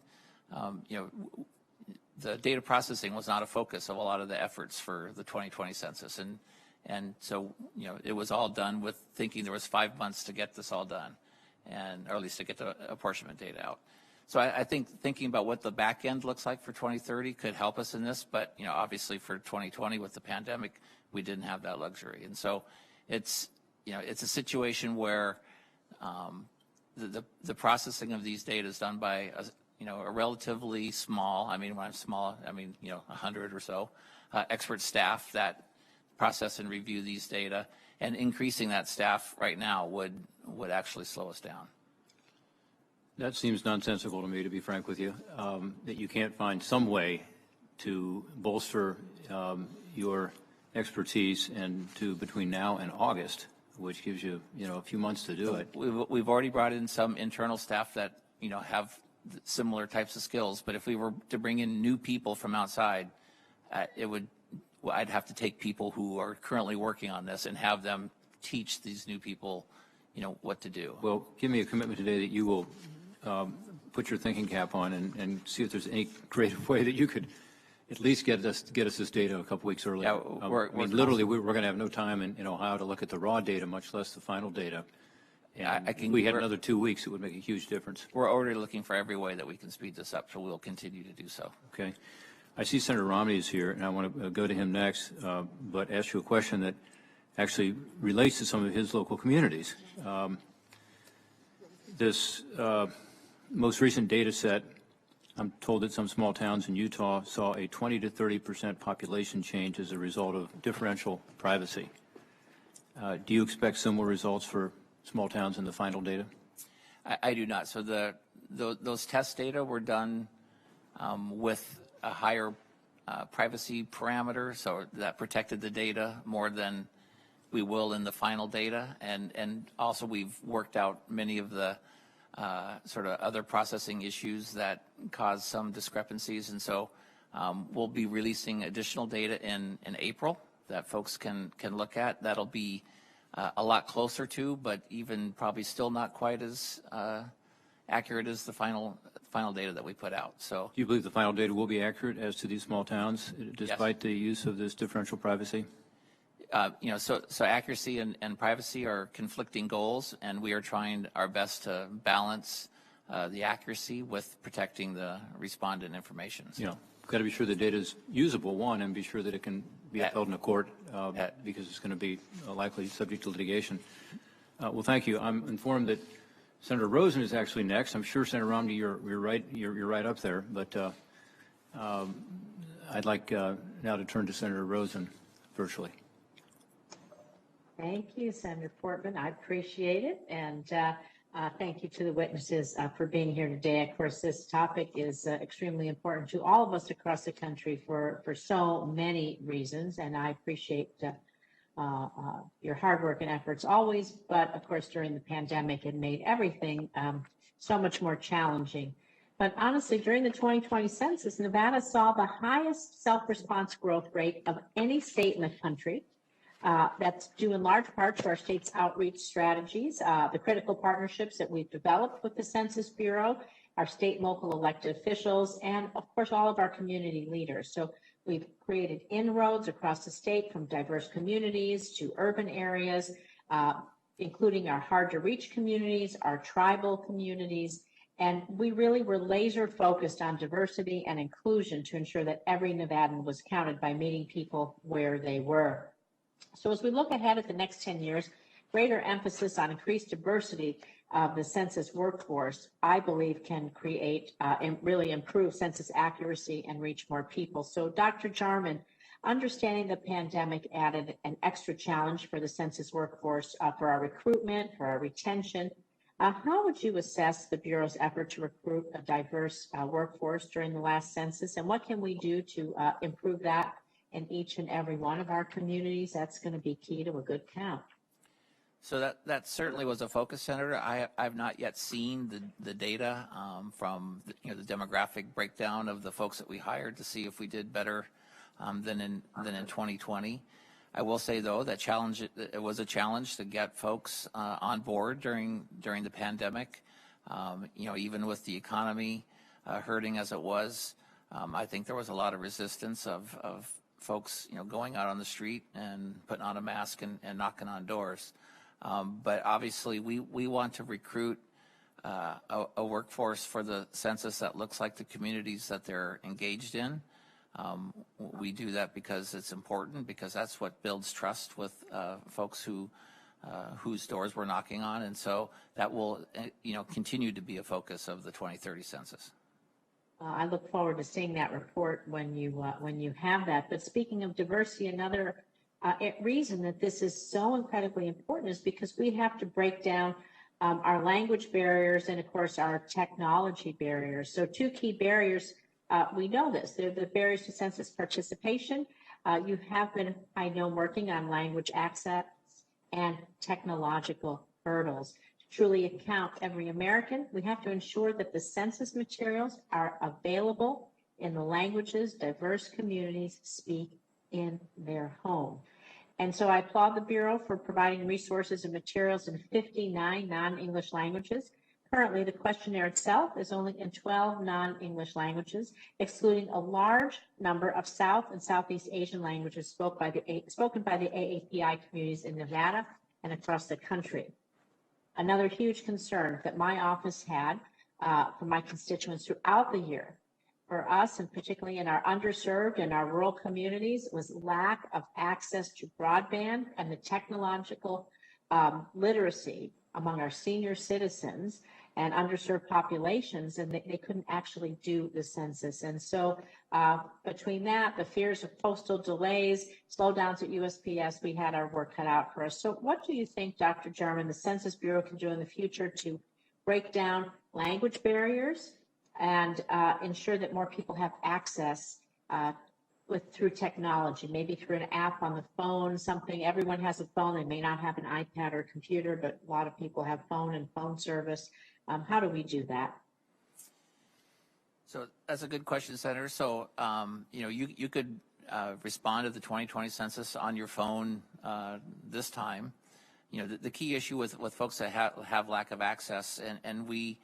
the data processing was not a focus of a lot of the efforts for the 2020 census. And so, it was all done with thinking there was 5 months to get this all done, or at least to get the apportionment data out. So I think thinking about what the back end looks like for 2030 could help us in this, but, obviously for 2020 with the pandemic, we didn't have that luxury. And so it's a situation where the processing of these data is done by a relatively small, when I'm small, 100 or so, expert staff that process and review these data, and increasing that staff right now would actually slow us down. That seems nonsensical to me, to be frank with you, that you can't find some way to bolster your expertise and to between now and August, which gives you, a few months to do it. We've already brought in some internal staff that, have similar types of skills, but if we were to bring in new people from outside, I'd have to take people who are currently working on this and have them teach these new people, what to do. Well, give me a commitment today that you will put your thinking cap on and see if there's any creative way that you could at least get us this data a couple weeks earlier. Yeah, literally, we're going to have no time in Ohio to look at the raw data, much less the final data. And if we had another 2 weeks, it would make a huge difference. We're already looking for every way that we can speed this up, so we'll continue to do so. Okay. I see Senator Romney is here, and I want to go to him next, but ask you a question that actually relates to some of his local communities. This most recent data set, I'm told that some small towns in Utah saw a 20 to 30% population change as a result of differential privacy. Do you expect similar results for small towns in the final data? I do not. So those test data were done with a higher privacy parameter, so that protected the data more than we will in the final data. And also we've worked out many of the sort of other processing issues that cause some discrepancies. And so we'll be releasing additional data in April that folks can look at. That'll be a lot closer to, but even probably still not quite as accurate as the final data that we put out. So, do you believe the final data will be accurate as to these small towns, despite yes. the use of this differential privacy? So accuracy and privacy are conflicting goals, and we are trying our best to balance the accuracy with protecting the respondent information. So. Got to be sure the data is usable, one, and be sure that it can be upheld in a court because it's going to be likely subject to litigation. Well, thank you. I'm informed that Senator Rosen is actually next. I'm sure, Senator Romney, you're right up there, but I'd like now to turn to Senator Rosen virtually. Thank you, Senator Portman. I appreciate it, and thank you to the witnesses for being here today. Of course, this topic is extremely important to all of us across the country for so many reasons, and I appreciate your hard work and efforts always, but of course during the pandemic it made everything so much more challenging. But honestly, during the 2020 census, Nevada saw the highest self-response growth rate of any state in the country. That's due in large part to our state's outreach strategies, the critical partnerships that we've developed with the Census Bureau, our state and local elected officials, and of course, all of our community leaders. So we've created inroads across the state from diverse communities to urban areas, including our hard to reach communities, our tribal communities. And we really were laser focused on diversity and inclusion to ensure that every Nevadan was counted by meeting people where they were. So as we look ahead at the next 10 years, greater emphasis on increased diversity of the census workforce, I believe, can create and really improve census accuracy and reach more people. So Dr. Jarman, understanding the pandemic added an extra challenge for the census workforce for our recruitment, for our retention. How would you assess the Bureau's effort to recruit a diverse workforce during the last census, and what can we do to improve that in each and every one of our communities? That's going to be key to a good count. So that certainly was a focus, Senator. I've not yet seen the data from the demographic breakdown of the folks that we hired to see if we did better than in 2020. I will say though that it was a challenge to get folks on board during the pandemic. Even with the economy hurting as it was, I think there was a lot of resistance of folks going out on the street and putting on a mask and knocking on doors. But obviously we want to recruit a workforce for the census that looks like the communities that they're engaged in. We do that because it's important, because that's what builds trust with folks whose doors we're knocking on, and so that will continue to be a focus of the 2030 census. I look forward to seeing that report when you have that. But speaking of diversity, another reason that this is so incredibly important is because we have to break down our language barriers and, of course, our technology barriers. So two key barriers, we know this, they're the barriers to census participation. You have been, I know, working on language access and technological hurdles. To truly account every American, we have to ensure that the census materials are available in the languages diverse communities speak in their home. And so I applaud the Bureau for providing resources and materials in 59 non-English languages. Currently, the questionnaire itself is only in 12 non-English languages, excluding a large number of South and Southeast Asian languages spoken by the AAPI communities in Nevada and across the country. Another huge concern that my office had for my constituents throughout the year, for us, and particularly in our underserved and our rural communities, was lack of access to broadband and the technological literacy among our senior citizens and underserved populations, and they couldn't actually do the census. And so between that, the fears of postal delays, slowdowns at USPS, we had our work cut out for us. So what do you think, Dr. Jarman, the Census Bureau can do in the future to break down language barriers and ensure that more people have access through technology, maybe through an app on the phone, something? Everyone has a phone. They may not have an iPad or a computer, but a lot of people have phone and phone service. How do we do that? So that's a good question, Senator. So, you could respond to the 2020 census on your phone this time. The key issue with folks that have lack of access, and we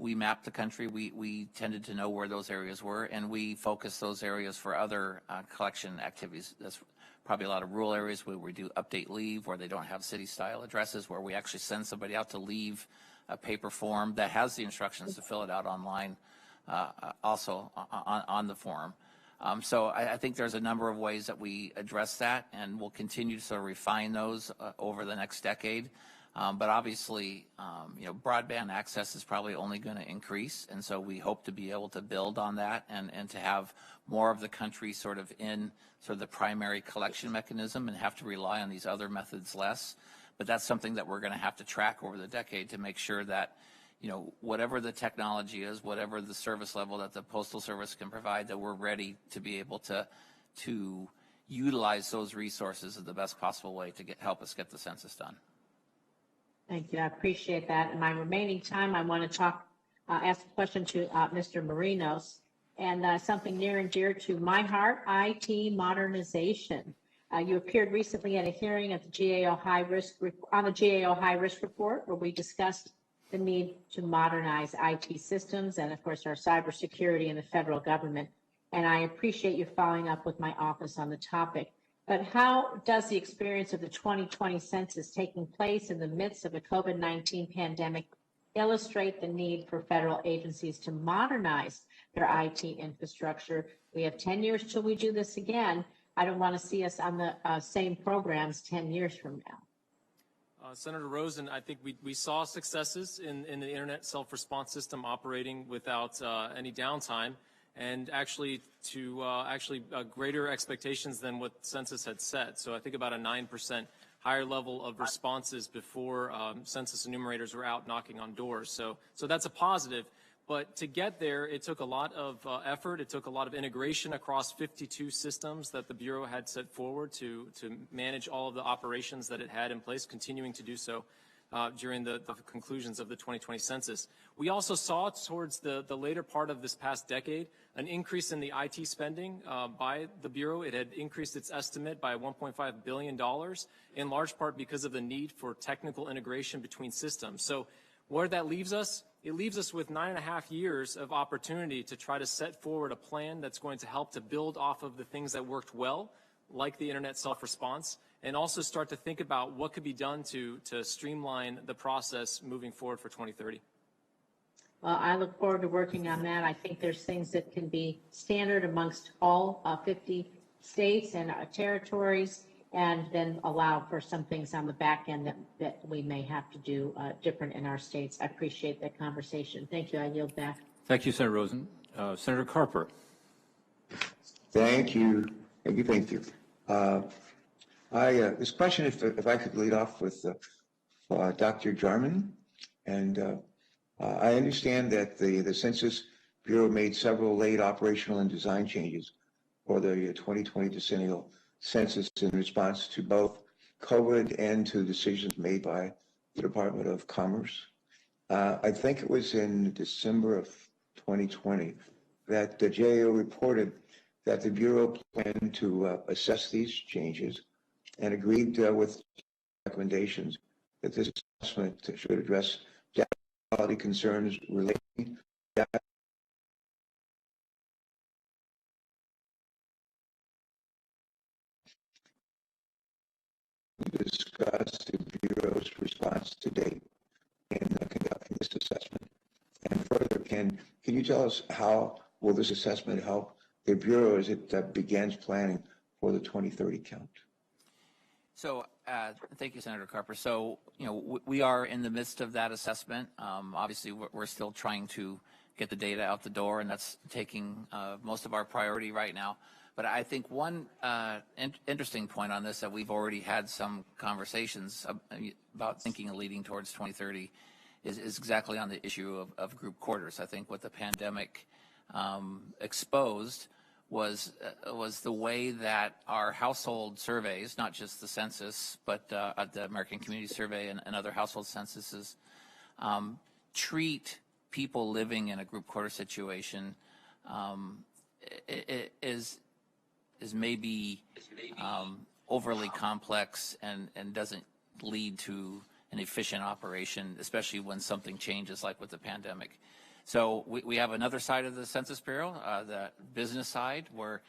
mapped the country. We tended to know where those areas were, and we focused those areas for other collection activities. That's probably a lot of rural areas where we do update leave, where they don't have city-style addresses, where we actually send somebody out to leave a paper form that has the instructions to fill it out online, also on the form. So I think there's a number of ways that we address that, and we'll continue to sort of refine those over the next decade. But obviously, broadband access is probably only going to increase, and so we hope to be able to build on that and to have more of the country sort of in sort of the primary collection mechanism and have to rely on these other methods less. But that's something that we're going to have to track over the decade to make sure that, whatever the technology is, whatever the service level that the Postal Service can provide, that we're ready to be able to utilize those resources in the best possible way to help us get the census done. Thank you. I appreciate that. In my remaining time, I want to ask a question to Mr. Morenos, and something near and dear to my heart, IT modernization. You appeared recently at a hearing at the GAO on the GAO high risk report, where we discussed the need to modernize IT systems and, of course, our cybersecurity in the federal government. And I appreciate you following up with my office on the topic. But how does the experience of the 2020 census taking place in the midst of a COVID-19 pandemic illustrate the need for federal agencies to modernize their IT infrastructure? We have 10 years till we do this again. I don't want to see us on the same programs 10 years from now. Senator Rosen, I think we saw successes in the internet self-response system operating without any downtime, and actually greater expectations than what census had set. So I think about a 9% higher level of responses before census enumerators were out knocking on doors. So that's a positive. But to get there, it took a lot of effort. It took a lot of integration across 52 systems that the Bureau had set forward to manage all of the operations that it had in place, continuing to do so during the conclusions of the 2020 census. We also saw towards the later part of this past decade an increase in the IT spending by the Bureau. It had increased its estimate by $1.5 billion, in large part because of the need for technical integration between systems. So where that leaves us, it leaves us with 9.5 years of opportunity to try to set forward a plan that's going to help to build off of the things that worked well, like the internet self-response, and also start to think about what could be done to streamline the process moving forward for 2030. Well, I look forward to working on that. I think there's things that can be standard amongst all 50 states and territories, and then allow for some things on the back end that we may have to do different in our states. I appreciate that conversation. Thank you. I yield back. Thank you, Senator Rosen. Senator Carper. Thank you. Thank you. This question, if I could lead off with Dr. Jarman. And I understand that the Census Bureau made several late operational and design changes for the 2020 decennial census in response to both COVID and to decisions made by the Department of Commerce. I think it was in December of 2020 that the GAO reported that the Bureau planned to assess these changes and agreed with recommendations that this assessment should address data quality concerns relating to data discuss the Bureau's response to date in conducting this assessment. And further, can you tell us how will this assessment help the Bureau as it begins planning for the 2030 count? So thank you, Senator Carper. So, we are in the midst of that assessment. Obviously, we're still trying to get the data out the door, and that's taking most of our priority right now. But I think one interesting point on this that we've already had some conversations about thinking of leading towards 2030 is exactly on the issue of group quarters. I think what the pandemic exposed was the way that our household surveys, not just the census, but the American Community Survey and other household censuses, treat people living in a group quarter situation is maybe overly complex and doesn't lead to an efficient operation, especially when something changes like with the pandemic. So we have another side of the Census Bureau, the business side, where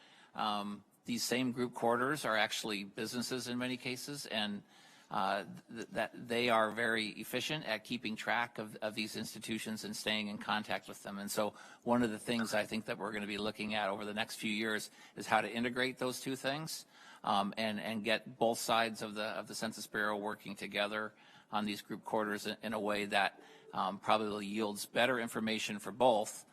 these same group quarters are actually businesses in many cases, and that they are very efficient at keeping track of these institutions and staying in contact with them. And so one of the things I think that we're going to be looking at over the next few years is how to integrate those two things and get both sides of the Census Bureau working together on these group quarters in a way that probably yields better information for both.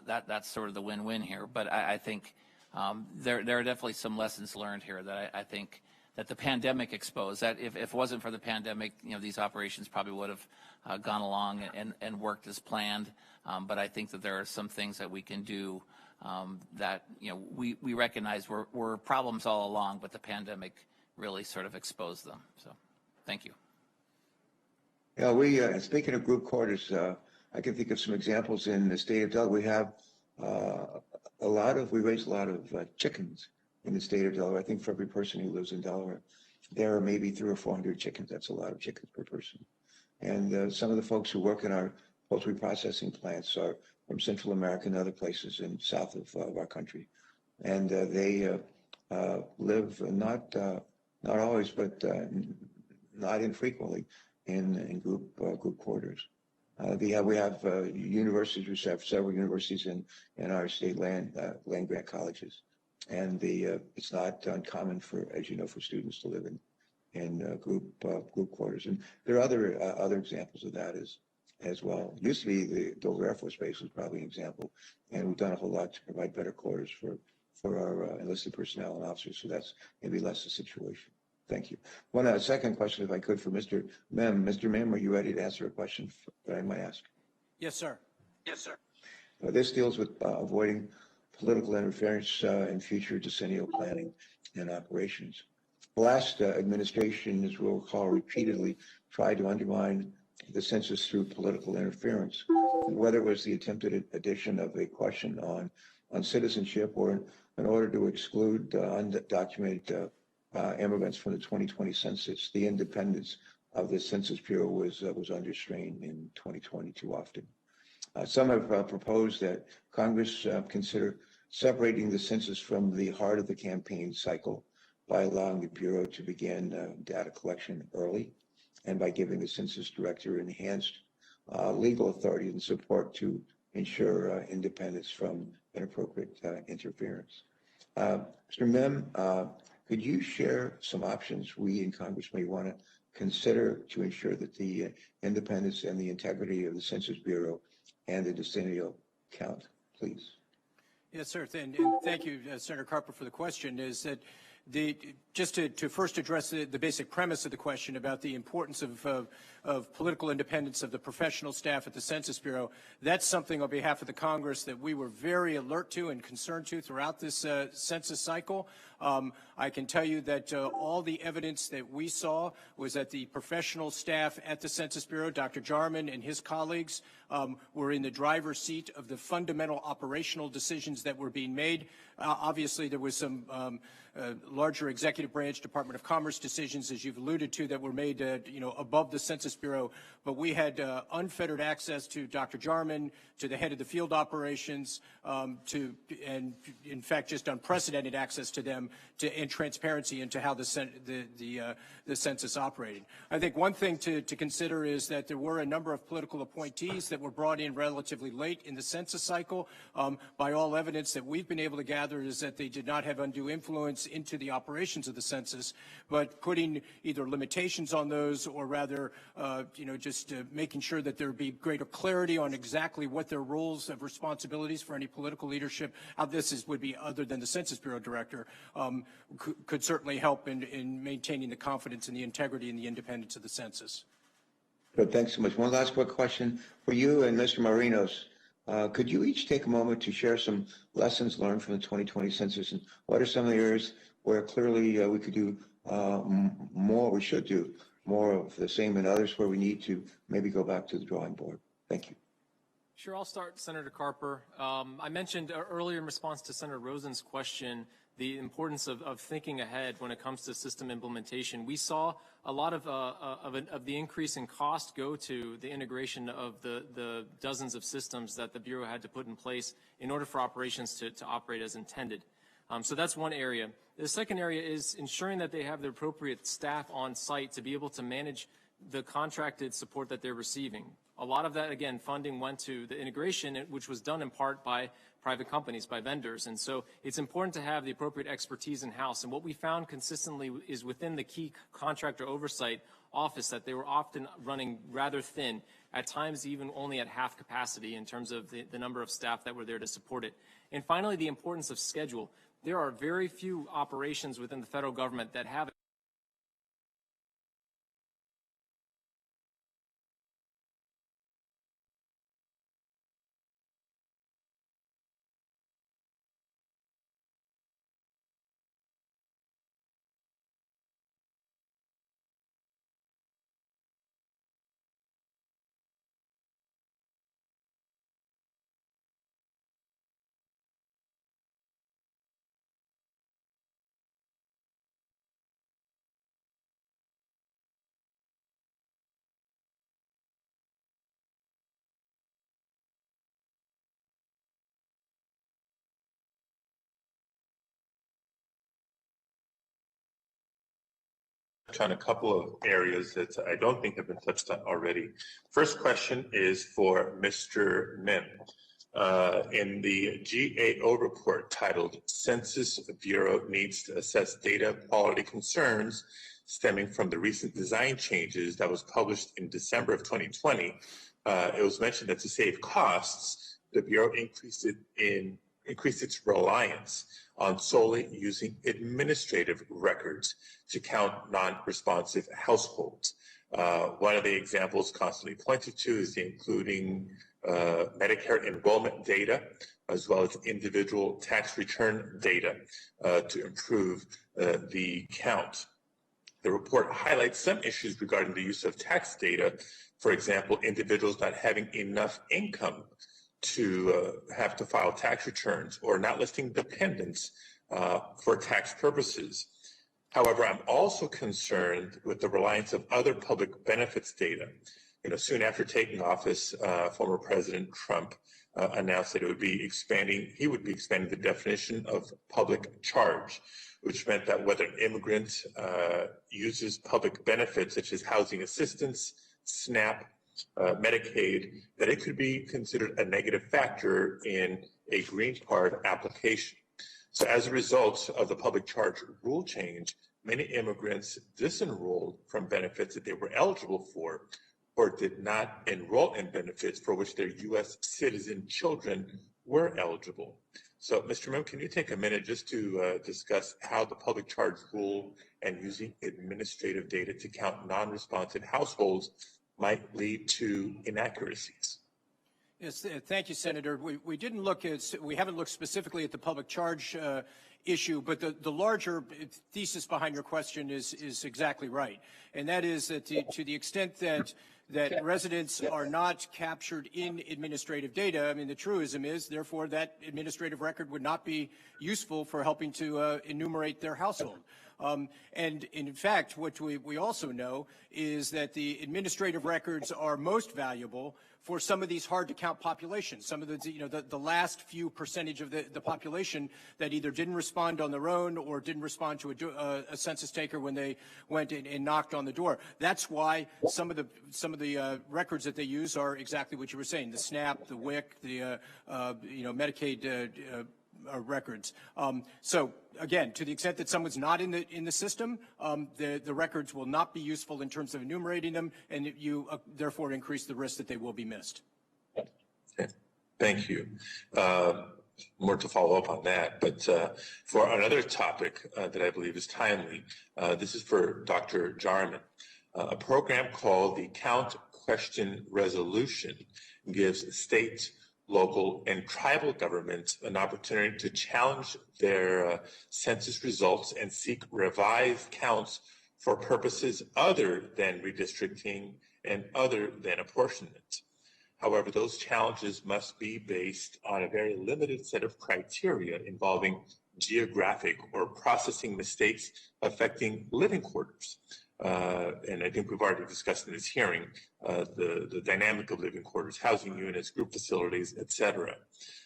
That's sort of the win-win here. But I think there are definitely some lessons learned here that I think that the pandemic exposed. That if it wasn't for the pandemic, these operations probably would have gone along and worked as planned. But I think that there are some things that we can do that we recognize were problems all along, but the pandemic really sort of exposed them. So, thank you. Yeah, speaking of group quarters, I can think of some examples in the state of Delaware. We have we raise a lot of chickens in the state of Delaware. I think for every person who lives in Delaware, there are maybe 300 or 400 chickens. That's a lot of chickens per person. And some of the folks who work in our poultry processing plants are from Central America and other places in south of our country. And they live not always, but not infrequently in group quarters. We have universities. We have several universities in our state land grant colleges, and it's not uncommon for, as you know, for students to live in group quarters. And there are other examples of that as well. It used to be the Dover Air Force Base was probably an example, and we've done a whole lot to provide better quarters for our enlisted personnel and officers. So that's maybe less the situation. Thank you. One second question, if I could, for Mr. Mem. Mr. Mem, are you ready to answer a question that I might ask? Yes, sir. Yes, sir. This deals with avoiding political interference in future decennial planning and operations. The last administration, as we'll recall, repeatedly tried to undermine the census through political interference, whether it was the attempted addition of a question on citizenship or in order to exclude undocumented immigrants from the 2020 census. The independence of the Census Bureau was under strain in 2020 too often. Some have proposed that Congress consider separating the census from the heart of the campaign cycle by allowing the Bureau to begin data collection early and by giving the Census Director enhanced legal authority and support to ensure independence from inappropriate interference. Mr. Mem, could you share some options we in Congress may want to consider to ensure that the independence and the integrity of the Census Bureau and the decennial count, please? Yes, sir. And thank you, Senator Carper, for the question. Is that just to first address the basic premise of the question about the importance of political independence of the professional staff at the Census Bureau, that's something on behalf of the Congress that we were very alert to and concerned to throughout this census cycle. I can tell you that all the evidence that we saw was that the professional staff at the Census Bureau, Dr. Jarman and his colleagues, were in the driver's seat of the fundamental operational decisions that were being made. Obviously, there was some larger executive branch Department of Commerce decisions, as you've alluded to, that were made above the Census Bureau, but we had unfettered access to Dr. Jarman, to the head of the field operations, and in fact just unprecedented access to them and transparency into how the census operated. I think one thing to consider is that there were a number of political appointees that were brought in relatively late in the census cycle. By all evidence that we've been able to gather is that they did not have undue influence into the operations of the census, but putting either limitations on those or rather, just making sure that there be greater clarity on exactly what their roles of responsibilities for any political leadership, how this would be other than the Census Bureau director, could certainly help in maintaining the confidence and the integrity and the independence of the census. Good, thanks so much. One last quick question for you and Mr. Morenos. Could you each take a moment to share some lessons learned from the 2020 census, and what are some of the areas where clearly we could do more, we should do more of the same, and others where we need to maybe go back to the drawing board? Thank you. Sure, I'll start, Senator Carper. I mentioned earlier in response to Senator Rosen's question the importance of thinking ahead when it comes to system implementation. We saw a lot of the increase in cost go to the integration of the dozens of systems that the Bureau had to put in place in order for operations to operate as intended. So that's one area. The second area is ensuring that they have the appropriate staff on site to be able to manage the contracted support that they're receiving. A lot of that, again, funding went to the integration, which was done in part by private companies, by vendors. And so it's important to have the appropriate expertise in-house. And what we found consistently is within the key contractor oversight office that they were often running rather thin, at times even only at half capacity in terms of the number of staff that were there to support it. And finally, the importance of schedule. There are very few operations within the federal government that have on a couple of areas that I don't think have been touched on already. First question is for Mr. Mim. In the GAO report titled Census Bureau Needs to Assess Data Quality Concerns Stemming from the Recent Design Changes that was published in December of 2020, it was mentioned that to save costs, the Bureau increased its reliance on solely using administrative records to count non-responsive households. One of the examples constantly pointed to is including Medicare enrollment data, as well as individual tax return data to improve the count. The report highlights some issues regarding the use of tax data, for example, individuals not having enough income to have to file tax returns or not listing dependents for tax purposes. However, I'm also concerned with the reliance of other public benefits data. Soon after taking office, former President Trump announced that he would be expanding the definition of public charge, which meant that whether an immigrant uses public benefits such as housing assistance, SNAP, Medicaid, that it could be considered a negative factor in a green card application. So as a result of the public charge rule change, many immigrants disenrolled from benefits that they were eligible for or did not enroll in benefits for which their U.S. citizen children were eligible. So, Mr. Mim, can you take a minute just to discuss how the public charge rule and using administrative data to count non-responsive households might lead to inaccuracies? Yes, thank you, Senator. We haven't looked specifically at the public charge issue, but the larger thesis behind your question is exactly right, and that is that to the extent that residents are not captured in administrative data, I mean, the truism is, therefore, that administrative record would not be useful for helping to enumerate their household. And in fact, what we also know is that the administrative records are most valuable for some of these hard-to-count populations, some of the last few percentage of the population that either didn't respond on their own or didn't respond to a census taker when they went and knocked on the door. That's why some of the records that they use are exactly what you were saying: the SNAP, the WIC, the Medicaid records. So again, to the extent that someone's not in the system, the records will not be useful in terms of enumerating them, and you therefore increase the risk that they will be missed. Okay. Thank you. More to follow up on that, but for another topic that I believe is timely, this is for Dr. Jarman. A program called the Count Question Resolution gives state, local, and tribal governments an opportunity to challenge their census results and seek revised counts for purposes other than redistricting and other than apportionment. However, those challenges must be based on a very limited set of criteria involving geographic or processing mistakes affecting living quarters. And I think we've already discussed in this hearing the dynamic of living quarters, housing units, group facilities, etc.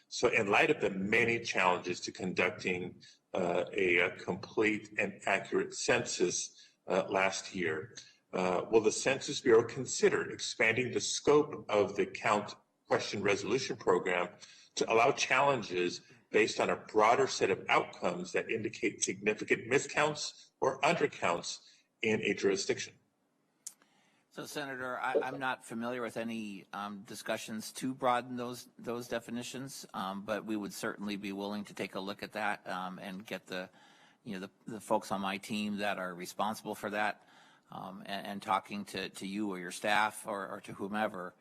So in light of the many challenges to conducting a complete and accurate census last year, will the Census Bureau consider expanding the scope of the Count Question Resolution Program to allow challenges based on a broader set of outcomes that indicate significant miscounts or undercounts in a jurisdiction? So, Senator, I'm not familiar with any discussions to broaden those definitions, but we would certainly be willing to take a look at that and get the folks on my team that are responsible for that and talking to you or your staff or to whomever.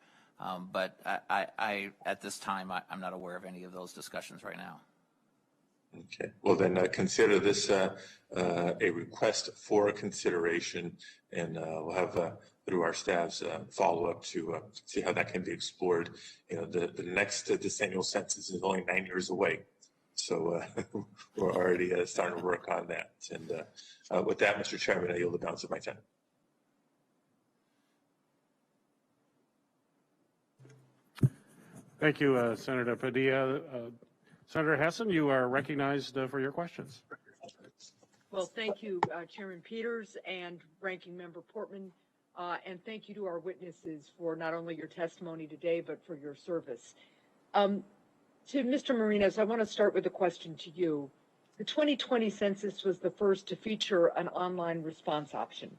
But I at this time, I'm not aware of any of those discussions right now. Okay. Well, then consider this a request for consideration, and we'll have through our staff's follow up to see how that can be explored. The next decennial census is only 9 years away, so we're already starting to work on that. And with that, Mr. Chairman, I yield the balance of my time. Thank you, Senator Padilla. Senator Hessen, you are recognized for your questions. Well, thank you, Chairman Peters and Ranking Member Portman, and thank you to our witnesses for not only your testimony today, but for your service. To Mr. Morenos, I want to start with a question to you. The 2020 census was the first to feature an online response option.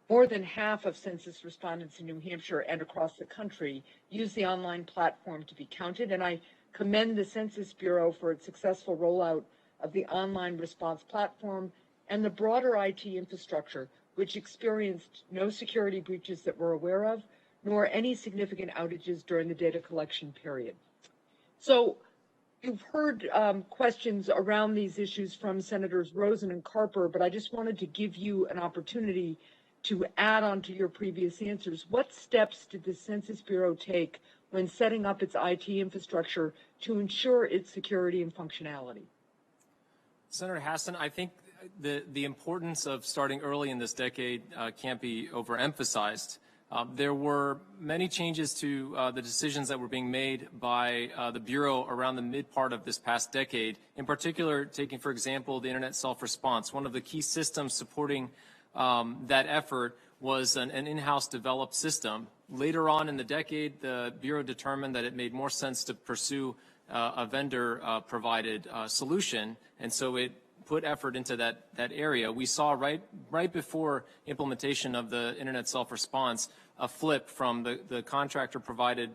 More than half of census respondents in New Hampshire and across the country use the online platform to be counted, and I commend the Census Bureau for its successful rollout of the online response platform and the broader IT infrastructure, which experienced no security breaches that we're aware of, nor any significant outages during the data collection period. So you've heard questions around these issues from Senators Rosen and Carper, but I just wanted to give you an opportunity to add on to your previous answers. What steps did the Census Bureau take when setting up its IT infrastructure to ensure its security and functionality? Senator Hassan, I think the importance of starting early in this decade can't be overemphasized. There were many changes to the decisions that were being made by the Bureau around the mid part of this past decade, in particular taking, for example, the Internet self-response. One of the key systems supporting that effort was an in-house developed system. Later on in the decade, the Bureau determined that it made more sense to pursue a vendor-provided solution, and so it put effort into that area. We saw right before implementation of the Internet self-response a flip from the contractor-provided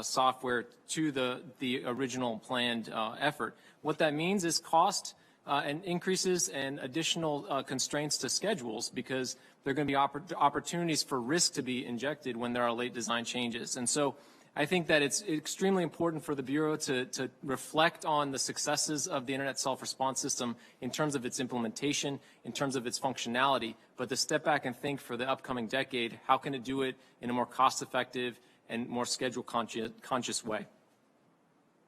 software to the original planned effort. What that means is cost and increases and additional constraints to schedules, because there are going to be opportunities for risk to be injected when there are late design changes. And so I think that it's extremely important for the Bureau to reflect on the successes of the Internet self-response system in terms of its implementation, in terms of its functionality, but to step back and think for the upcoming decade, how can it do it in a more cost-effective and more schedule-conscious way?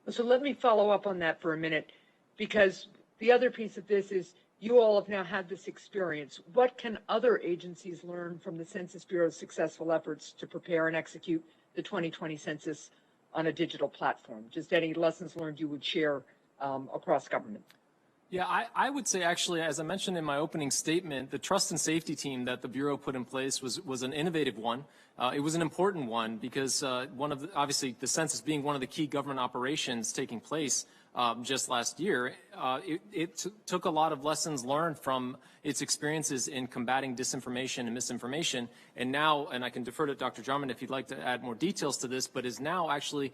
So let me follow up on that for a minute, because the other piece of this is you all have now had this experience. What can other agencies learn from the Census Bureau's successful efforts to prepare and execute the 2020 census on a digital platform? Just any lessons learned you would share across government? Yeah, I would say actually, as I mentioned in my opening statement, the trust and safety team that the Bureau put in place was an innovative one. It was an important one because obviously the census being one of the key government operations taking place just last year, it took a lot of lessons learned from its experiences in combating disinformation and misinformation, and now, and I can defer to Dr. Jarman if you'd like to add more details to this, but is now actually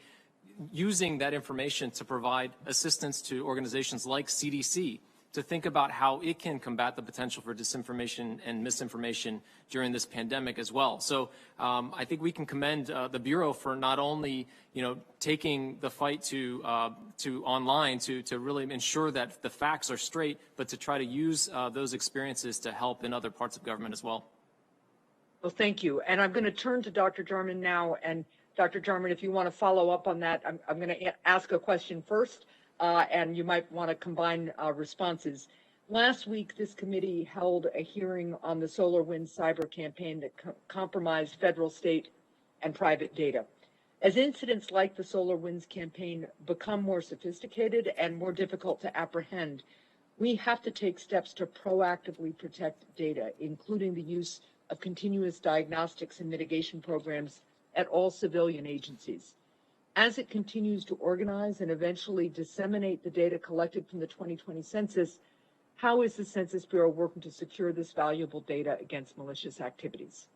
using that information to provide assistance to organizations like CDC to think about how it can combat the potential for disinformation and misinformation during this pandemic as well. So I think we can commend the Bureau for not only, taking the fight to online to really ensure that the facts are straight, but to try to use those experiences to help in other parts of government as well. Well, thank you. And I'm going to turn to Dr. Jarman now. And Dr. Jarman, if you want to follow up on that, I'm going to ask a question first. And you might want to combine responses. Last week, this committee held a hearing on the SolarWinds cyber campaign that compromised federal, state, and private data. As incidents like the SolarWinds campaign become more sophisticated and more difficult to apprehend, we have to take steps to proactively protect data, including the use of continuous diagnostics and mitigation programs at all civilian agencies. As it continues to organize and eventually disseminate the data collected from the 2020 census, how is the Census Bureau working to secure this valuable data against malicious activities?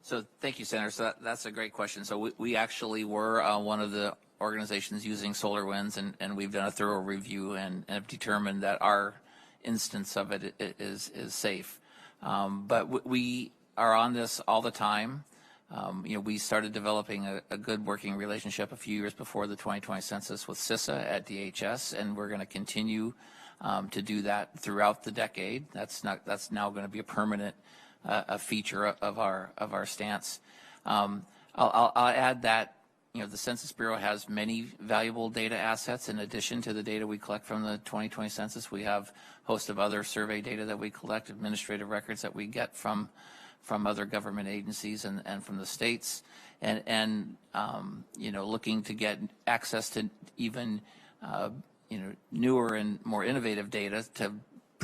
So thank you, Senator. So that's a great question. So we actually were one of the organizations using SolarWinds, and we've done a thorough review and have determined that our instance of it is safe. But we are on this all the time. We started developing a good working relationship a few years before the 2020 census with CISA at DHS, and we're going to continue to do that throughout the decade. That's now going to be a permanent feature of our stance. I'll add that the Census Bureau has many valuable data assets in addition to the data we collect from the 2020 census. We have a host of other survey data that we collect, administrative records that we get from other government agencies and from the states, and looking to get access to even newer and more innovative data to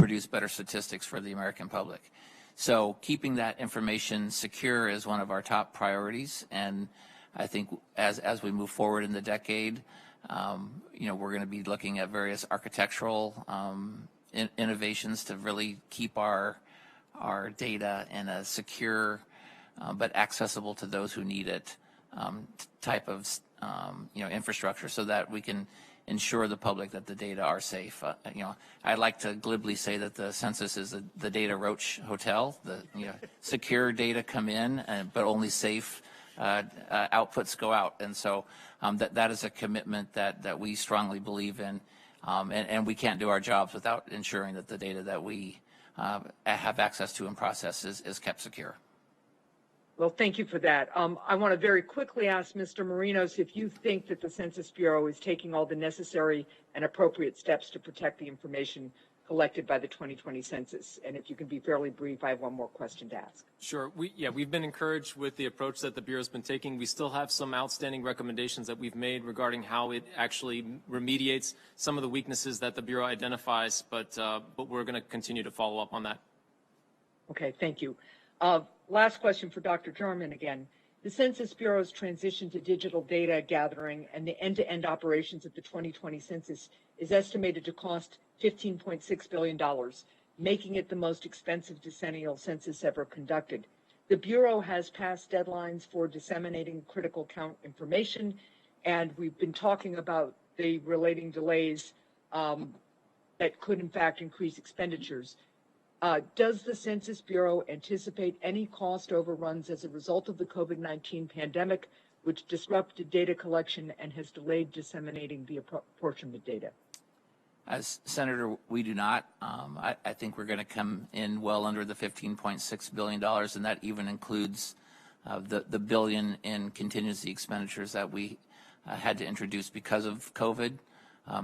produce better statistics for the American public. So keeping that information secure is one of our top priorities, and I think as we move forward in the decade, we're going to be looking at various architectural innovations to really keep our data in a secure but accessible to those who need it type of infrastructure, so that we can ensure the public that the data are safe. I like to glibly say that the census is the data roach hotel. Secure data come in, but only safe outputs go out. And so that is a commitment that we strongly believe in, and we can't do our jobs without ensuring that the data that we have access to and process is kept secure. Well, thank you for that. I want to very quickly ask Mr. Morenos if you think that the Census Bureau is taking all the necessary and appropriate steps to protect the information collected by the 2020 census. And if you can be fairly brief, I have one more question to ask. Sure. We've been encouraged with the approach that the Bureau's been taking. We still have some outstanding recommendations that we've made regarding how it actually remediates some of the weaknesses that the Bureau identifies, but we're going to continue to follow up on that. Okay, thank you. Last question for Dr. Jarman again. The Census Bureau's transition to digital data gathering and the end-to-end operations of the 2020 census is estimated to cost $15.6 billion, making it the most expensive decennial census ever conducted. The Bureau has passed deadlines for disseminating critical count information, and we've been talking about the relating delays that could in fact increase expenditures. Does the Census Bureau anticipate any cost overruns as a result of the COVID-19 pandemic, which disrupted data collection and has delayed disseminating the apportionment data? As Senator, we do not. I think we're going to come in well under the $15.6 billion, and that even includes the billion in contingency expenditures that we had to introduce because of COVID.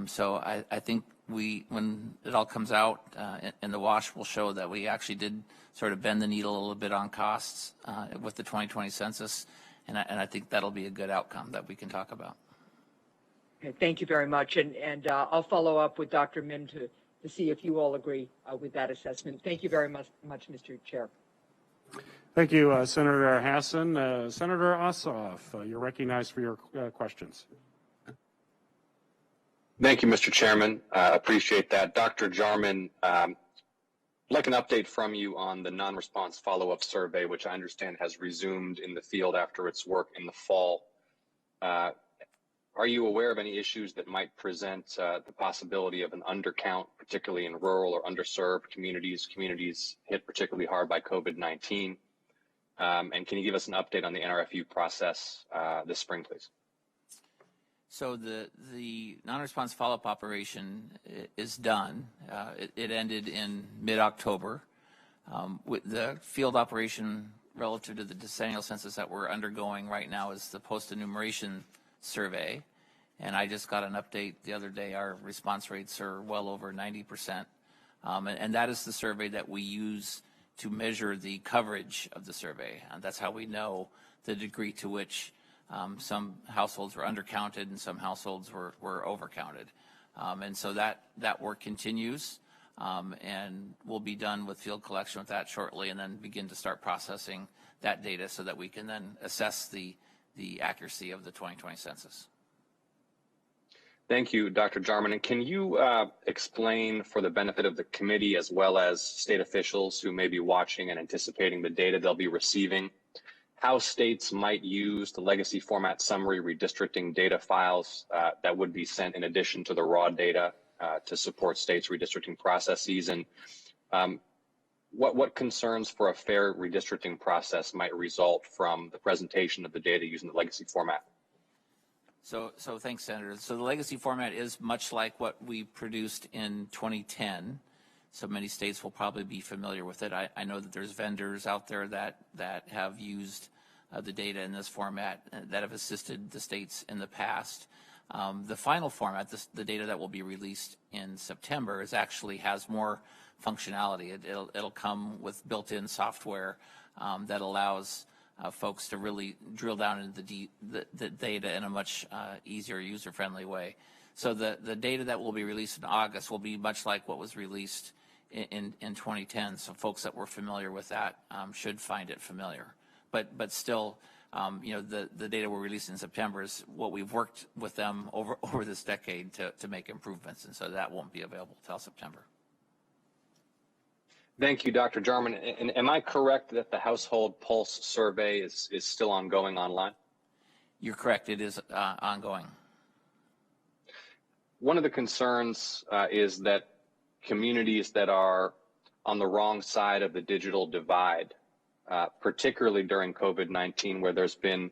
So I think when it all comes out in the wash, will show that we actually did sort of bend the needle a little bit on costs with the 2020 census, and I think that'll be a good outcome that we can talk about. Okay, thank you very much, and I'll follow up with Dr. Mim to see if you all agree with that assessment. Thank you very much, Mr. Chair. Thank you, Senator Hassan. Senator Ossoff, you're recognized for your questions. Thank you, Mr. Chairman. Appreciate that. Dr. Jarman, I'd like an update from you on the non-response follow-up survey, which I understand has resumed in the field after its work in the fall. Are you aware of any issues that might present the possibility of an undercount, particularly in rural or underserved communities hit particularly hard by COVID-19? And can you give us an update on the Nrfu process this spring, please? So the non-response follow-up operation is done. It ended in mid-October. With the field operation relative to the decennial census that we're undergoing right now is the post-enumeration survey. And I just got an update the other day. Our response rates are well over 90%. And that is the survey that we use to measure the coverage of the survey. And that's how we know the degree to which some households were undercounted and some households were overcounted. And so that work continues, and we'll be done with field collection with that shortly, and then begin to start processing that data so that we can then assess the accuracy of the 2020 census. Thank you, Dr. Jarman. And can you explain, for the benefit of the committee as well as state officials who may be watching and anticipating the data they'll be receiving, how states might use the legacy format summary redistricting data files that would be sent in addition to the raw data to support states' redistricting processes, and what concerns for a fair redistricting process might result from the presentation of the data using the legacy format? So thanks, Senator. So the legacy format is much like what we produced in 2010. So many states will probably be familiar with it. I know that there's vendors out there that have used the data in this format that have assisted the states in the past. The final format, the data that will be released in September, actually has more functionality. It'll come with built-in software that allows folks to really drill down into the data in a much easier, user-friendly way. So the data that will be released in August will be much like what was released in 2010. So folks that were familiar with that should find it familiar. But still, the data we're releasing in September is what we've worked with them over this decade to make improvements, and so that won't be available till September. Thank you, Dr. Jarman. And am I correct that the Household Pulse survey is still ongoing online? You're correct. It is ongoing. One of the concerns is that communities that are on the wrong side of the digital divide, particularly during COVID-19, where there's been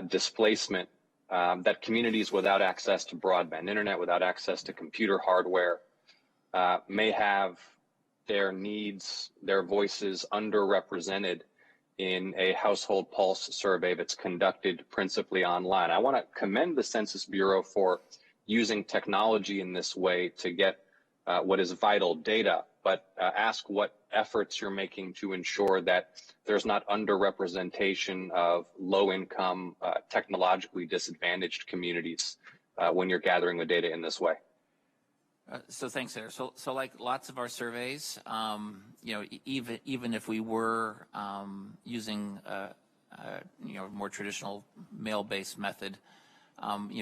displacement, that communities without access to broadband internet, without access to computer hardware, may have their needs, their voices underrepresented in a Household Pulse survey that's conducted principally online. I want to commend the Census Bureau for using technology in this way to get what is vital data, but ask what efforts you're making to ensure that there's not underrepresentation of low-income, technologically disadvantaged communities when you're gathering the data in this way. So thanks, Sarah. So like lots of our surveys, even if we were using more traditional mail-based method,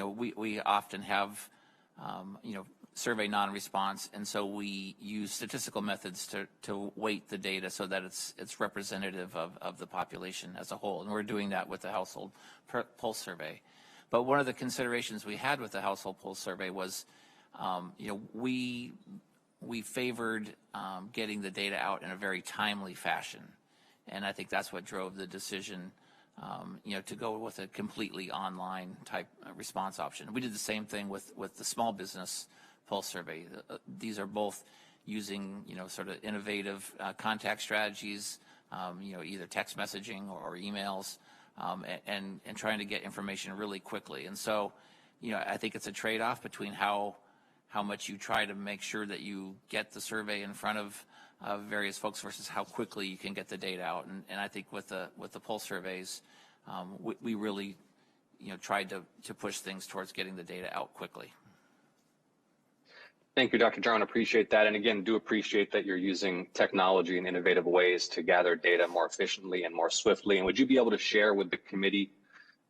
we often have survey non-response, and so we use statistical methods to weight the data so that it's representative of the population as a whole, and we're doing that with the Household Pulse survey. But one of the considerations we had with the Household Pulse survey was we favored getting the data out in a very timely fashion, and I think that's what drove the decision, to go with a completely online type response option. We did the same thing with the small business pulse survey. These are both using sort of innovative contact strategies, either text messaging or emails, and trying to get information really quickly. And so, I think it's a trade-off between how much you try to make sure that you get the survey in front of various folks versus how quickly you can get the data out. And I think with the pulse surveys, we really tried to push things towards getting the data out quickly. Thank you, Dr. Jarman. Appreciate that. And again, do appreciate that you're using technology in innovative ways to gather data more efficiently and more swiftly. And would you be able to share with the committee,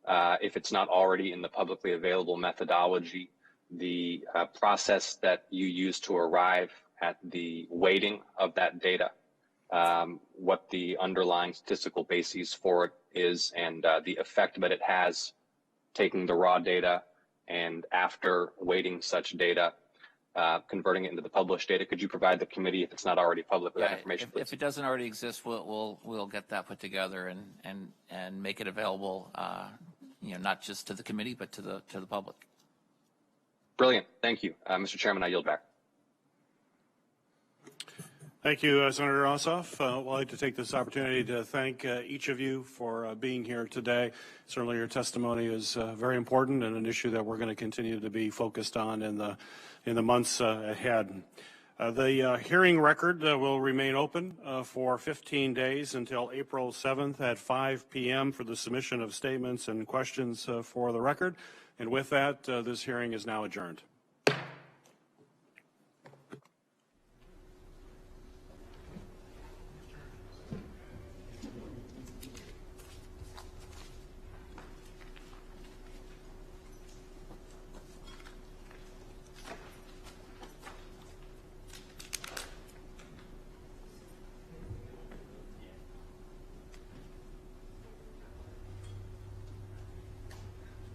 if it's not already in the publicly available methodology, the process that you use to arrive at the weighting of that data, what the underlying statistical basis for it is, and the effect that it has taking the raw data and after weighting such data, converting it into the published data? Could you provide the committee, if it's not already public, with that information, please? If it doesn't already exist, we'll get that put together and make it available, not just to the committee but to the public. Brilliant. Thank you, Mr. Chairman. I yield back. Thank you, Senator Ossoff. I'd like to take this opportunity to thank each of you for being here today. Certainly your testimony is very important and an issue that we're going to continue to be focused on in the months ahead. The hearing record will remain open for 15 days until April 7th at 5 p.m. for the submission of statements and questions for the record. And with that, this hearing is now adjourned.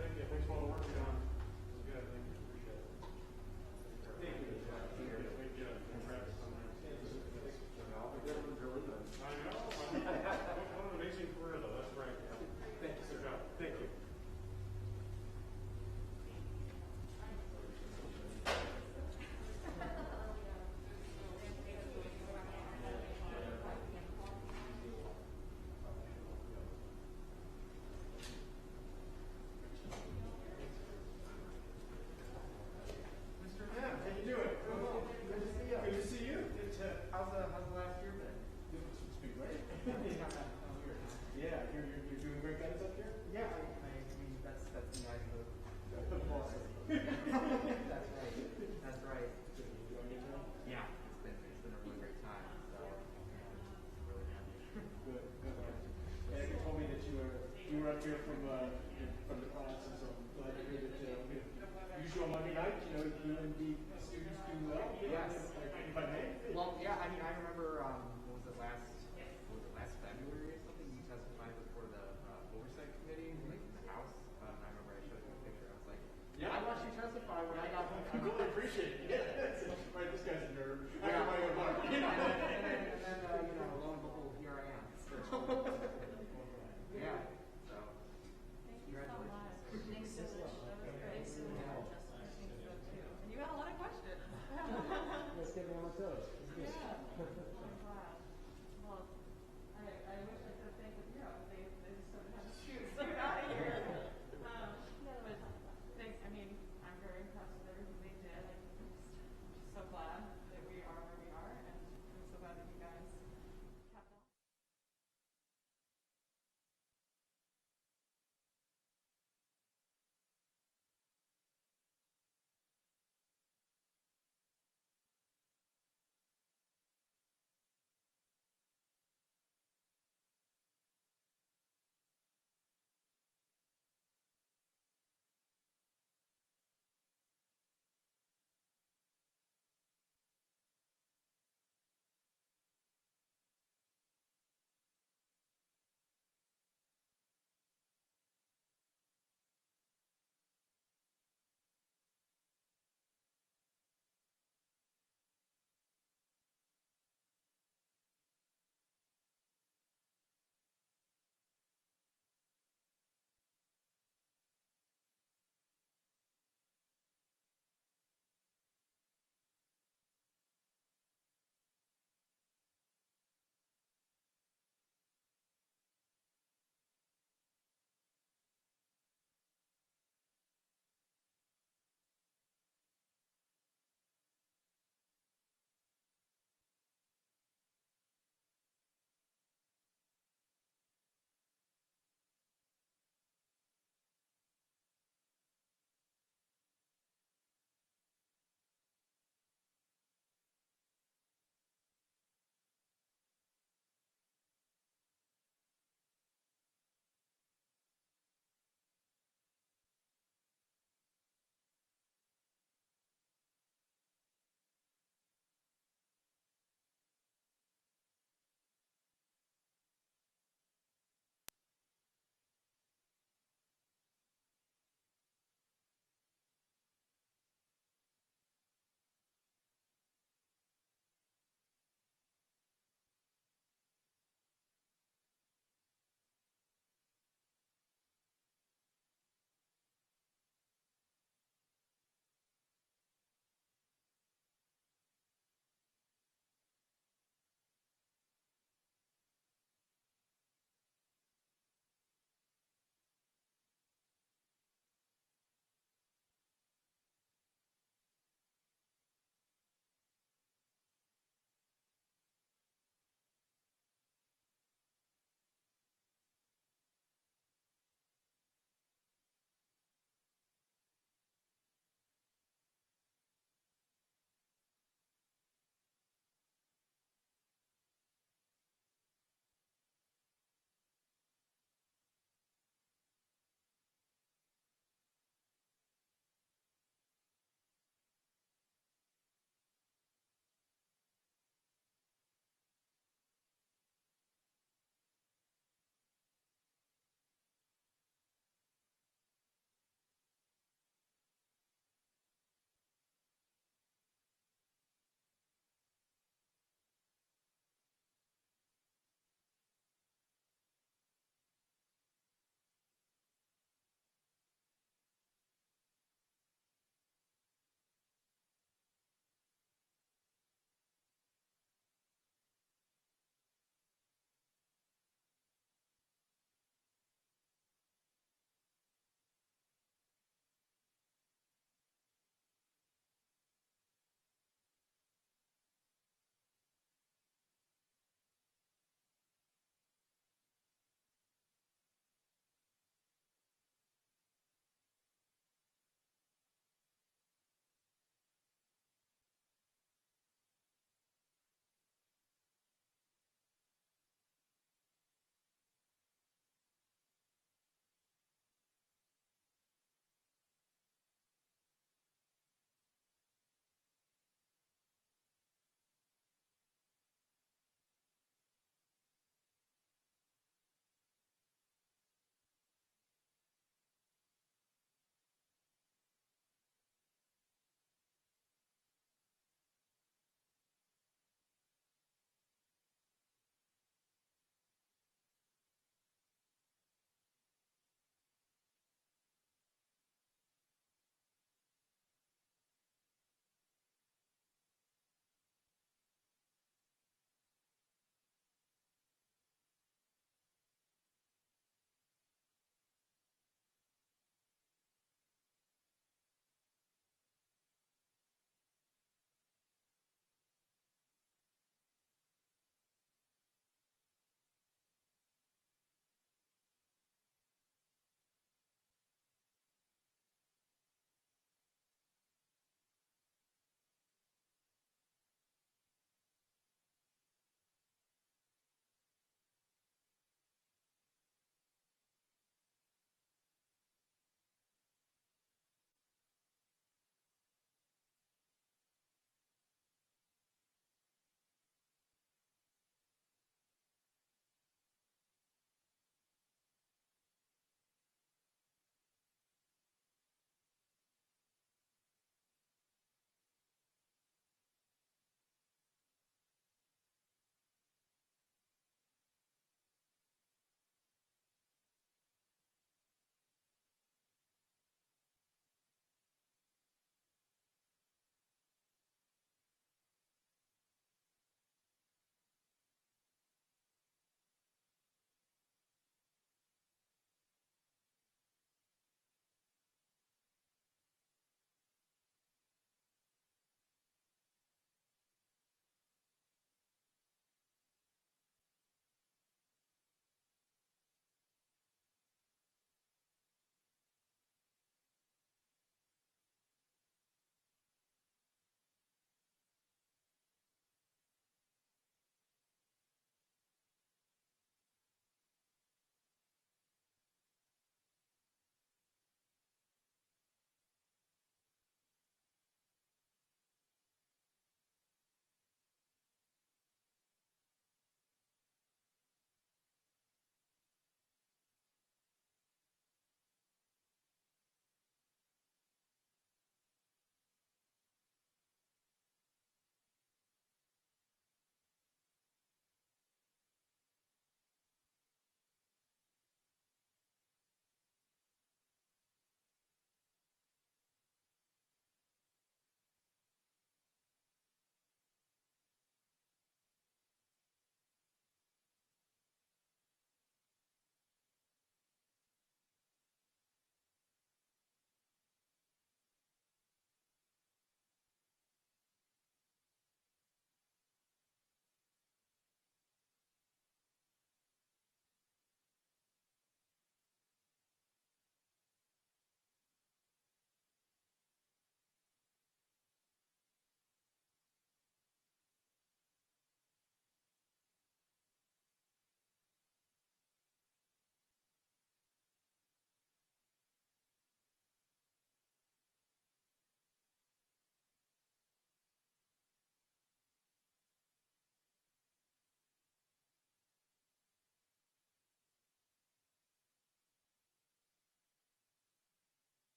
Thank you. Thanks for all the work you've done. It was good. Thank you. Appreciate it. and the students do well. Yes. If I may. Well, yeah, I mean, I remember, what was it, last February or something, you testified before the Oversight Committee, like in the House. I remember I showed you a picture. I was like, yeah, I watched you testify when I got home. I really appreciate it. Yeah. Right, this guy's a nerd. I Yeah. got my own bar. And then, you know, lo and behold, here I am. Yeah, so. Thank you so much. Thanks so much. That was great. You had a lot of questions.